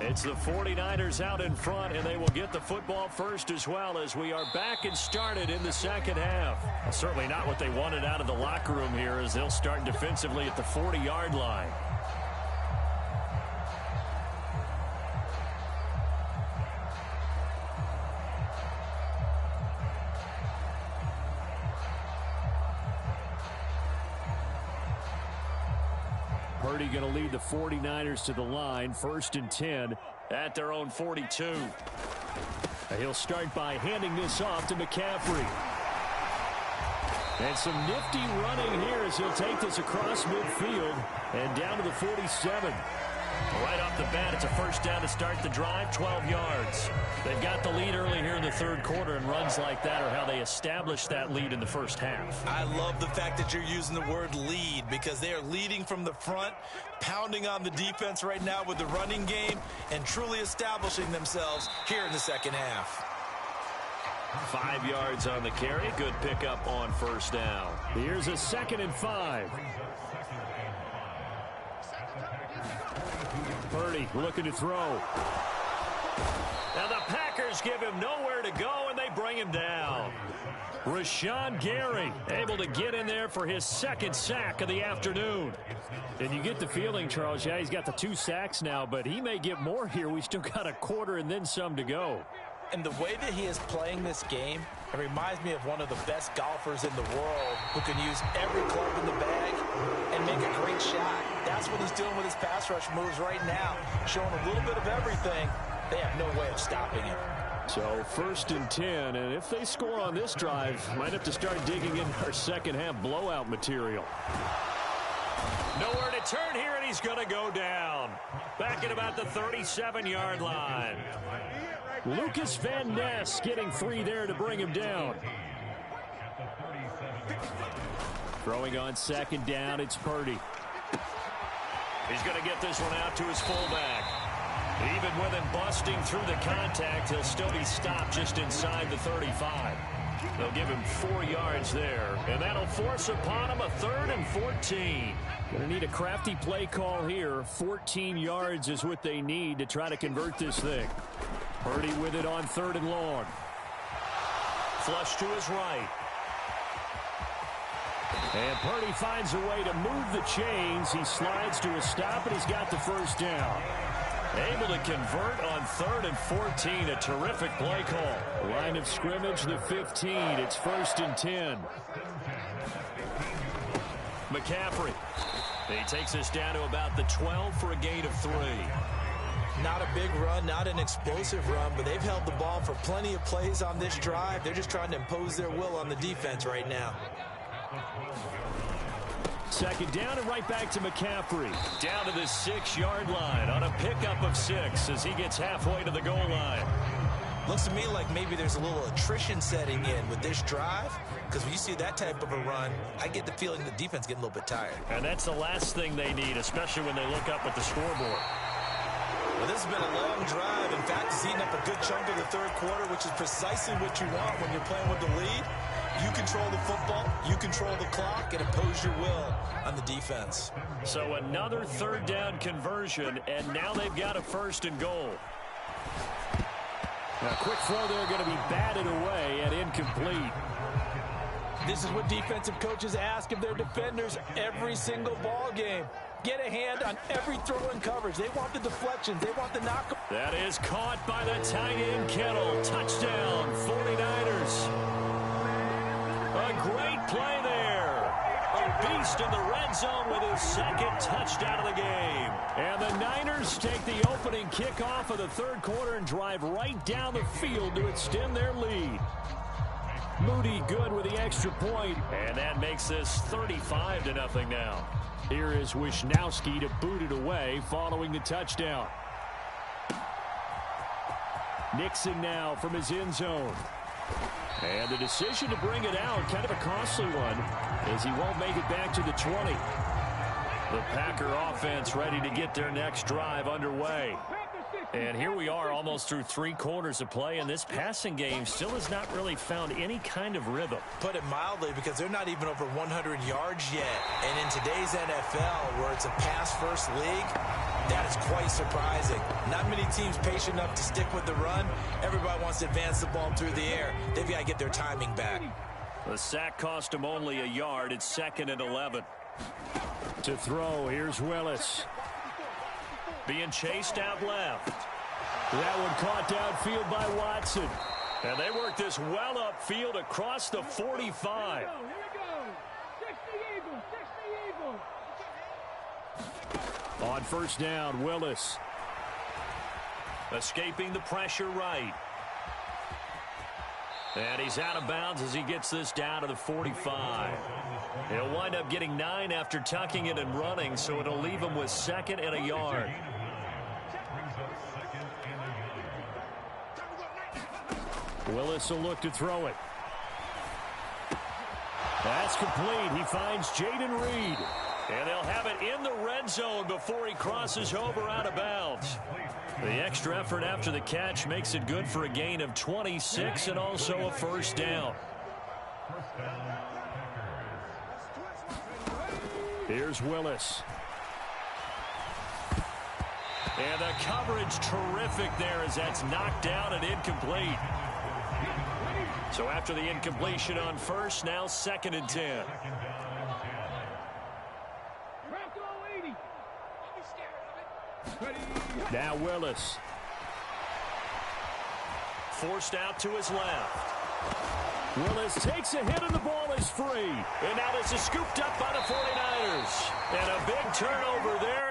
It's the 49ers out in front, and they will get the football first as well as we are back and started in the second half. Well, certainly not what they wanted out of the locker room here as they'll start defensively at the 40-yard line. Purdy going to lead the 49ers to the line, 1st and 10 at their own 42. He'll start by handing this off to McCaffrey. And some nifty running here as he'll take this across midfield and down to the 47. Right off the bat, it's a first down to start the drive, 12 yards. They've got the lead early here in the third quarter, and runs like that are how they established that lead in the first half. I love the fact that you're using the word lead because they are leading from the front, pounding on the defense right now with the running game, and truly establishing themselves here in the second half. 5 yards on the carry. Good pickup on first down. Here's a 2nd and 5. Purdy looking to throw. Now the Packers give him nowhere to go, and they bring him down. Rashawn Gary able to get in there for his 2nd sack of the afternoon. And you get the feeling, Charles, yeah, he's got the 2 sacks now, but he may get more here. We still got a quarter and then some to go. And the way that he is playing this game, it reminds me of one of the best golfers in the world who can use every club in the bag and make a great shot. That's what he's doing with his pass rush moves right now, showing a little bit of everything. They have no way of stopping him. So 1st and 10, and if they score on this drive, might have to start digging in our second half blowout material. Nowhere to turn here, and he's going to go down. Back at about the 37-yard line. Lucas Van Ness getting 3 there to bring him down. Throwing on 2nd down, it's Purdy. He's going to get this one out to his fullback. Even with him busting through the contact, he'll still be stopped just inside the 35. They'll give him 4 yards there, and that'll force upon him a 3rd and 14. Going to need a crafty play call here. 14 yards is what they need to try to convert this thing. Purdy with it on 3rd and long. Flush to his right. And Purdy finds a way to move the chains. He slides to a stop, and he's got the first down. Able to convert on 3rd and 14. A terrific play call. Line of scrimmage, the 15. It's 1st and 10. McCaffrey. He takes us down to about the 12 for a gain of 3. Not a big run, not an explosive run, but they've held the ball for plenty of plays on this drive. They're just trying to impose their will on the defense right now. 2nd down and right back to McCaffrey. Down to the 6-yard line on a pickup of 6 as he gets halfway to the goal line. Looks to me like maybe there's a little attrition setting in with this drive, because when you see that type of a run, I get the feeling the defense getting a little bit tired. And that's the last thing they need, especially when they look up at the scoreboard. Well, this has been a long drive. In fact, it's eating up a good chunk of the 3rd quarter, which is precisely what you want when you're playing with the lead. You control the football, you control the clock, and impose your will on the defense. So another 3rd down conversion, and now they've got a 1st and goal. A quick throw there going to be batted away and incomplete. This is what defensive coaches ask of their defenders every single ball game. Get a hand on every throw and coverage. They want the deflections. They want the knock. That is caught by the tight end Kittle. Touchdown, 49ers. A great play there. A beast in the red zone with his 2nd touchdown of the game. And the Niners take the opening kickoff of the 3rd quarter and drive right down the field to extend their lead. Moody good with the extra point. And that makes this 35-0 now. Here is Wisnowski to boot it away following the touchdown. Nixon now from his end zone. And the decision to bring it out, kind of a costly one, as he won't make it back to the 20. The Packer offense ready to get their next drive underway. And here we are almost through 3 quarters of play, and this passing game still has not really found any kind of rhythm. Put it mildly, because they're not even over 100 yards yet. And in today's NFL, where it's a pass-first league, that is quite surprising. Not many teams patient enough to stick with the run. Everybody wants to advance the ball through the air. They've got to get their timing back. The sack cost him only a yard. It's 2nd and 11. To throw, here's Willis. Being chased out left. That one caught downfield by Watson. And they work this well upfield across the 45. On 1st down, Willis. Escaping the pressure right. And he's out of bounds as he gets this down to the 45. He'll wind up getting 9 after tucking it and running, so it'll leave him with 2nd and a yard. Willis will look to throw it. That's complete. He finds Jaden Reed. And they'll have it in the red zone before he crosses over out of bounds. The extra effort after the catch makes it good for a gain of 26 and also a 1st down. Here's Willis. And the coverage terrific there as that's knocked down and incomplete. So after the incompletion on 1st, now 2nd and 10. Now Willis. Forced out to his left. Willis takes a hit and the ball is free. And now this is scooped up by the 49ers. And a big turnover there.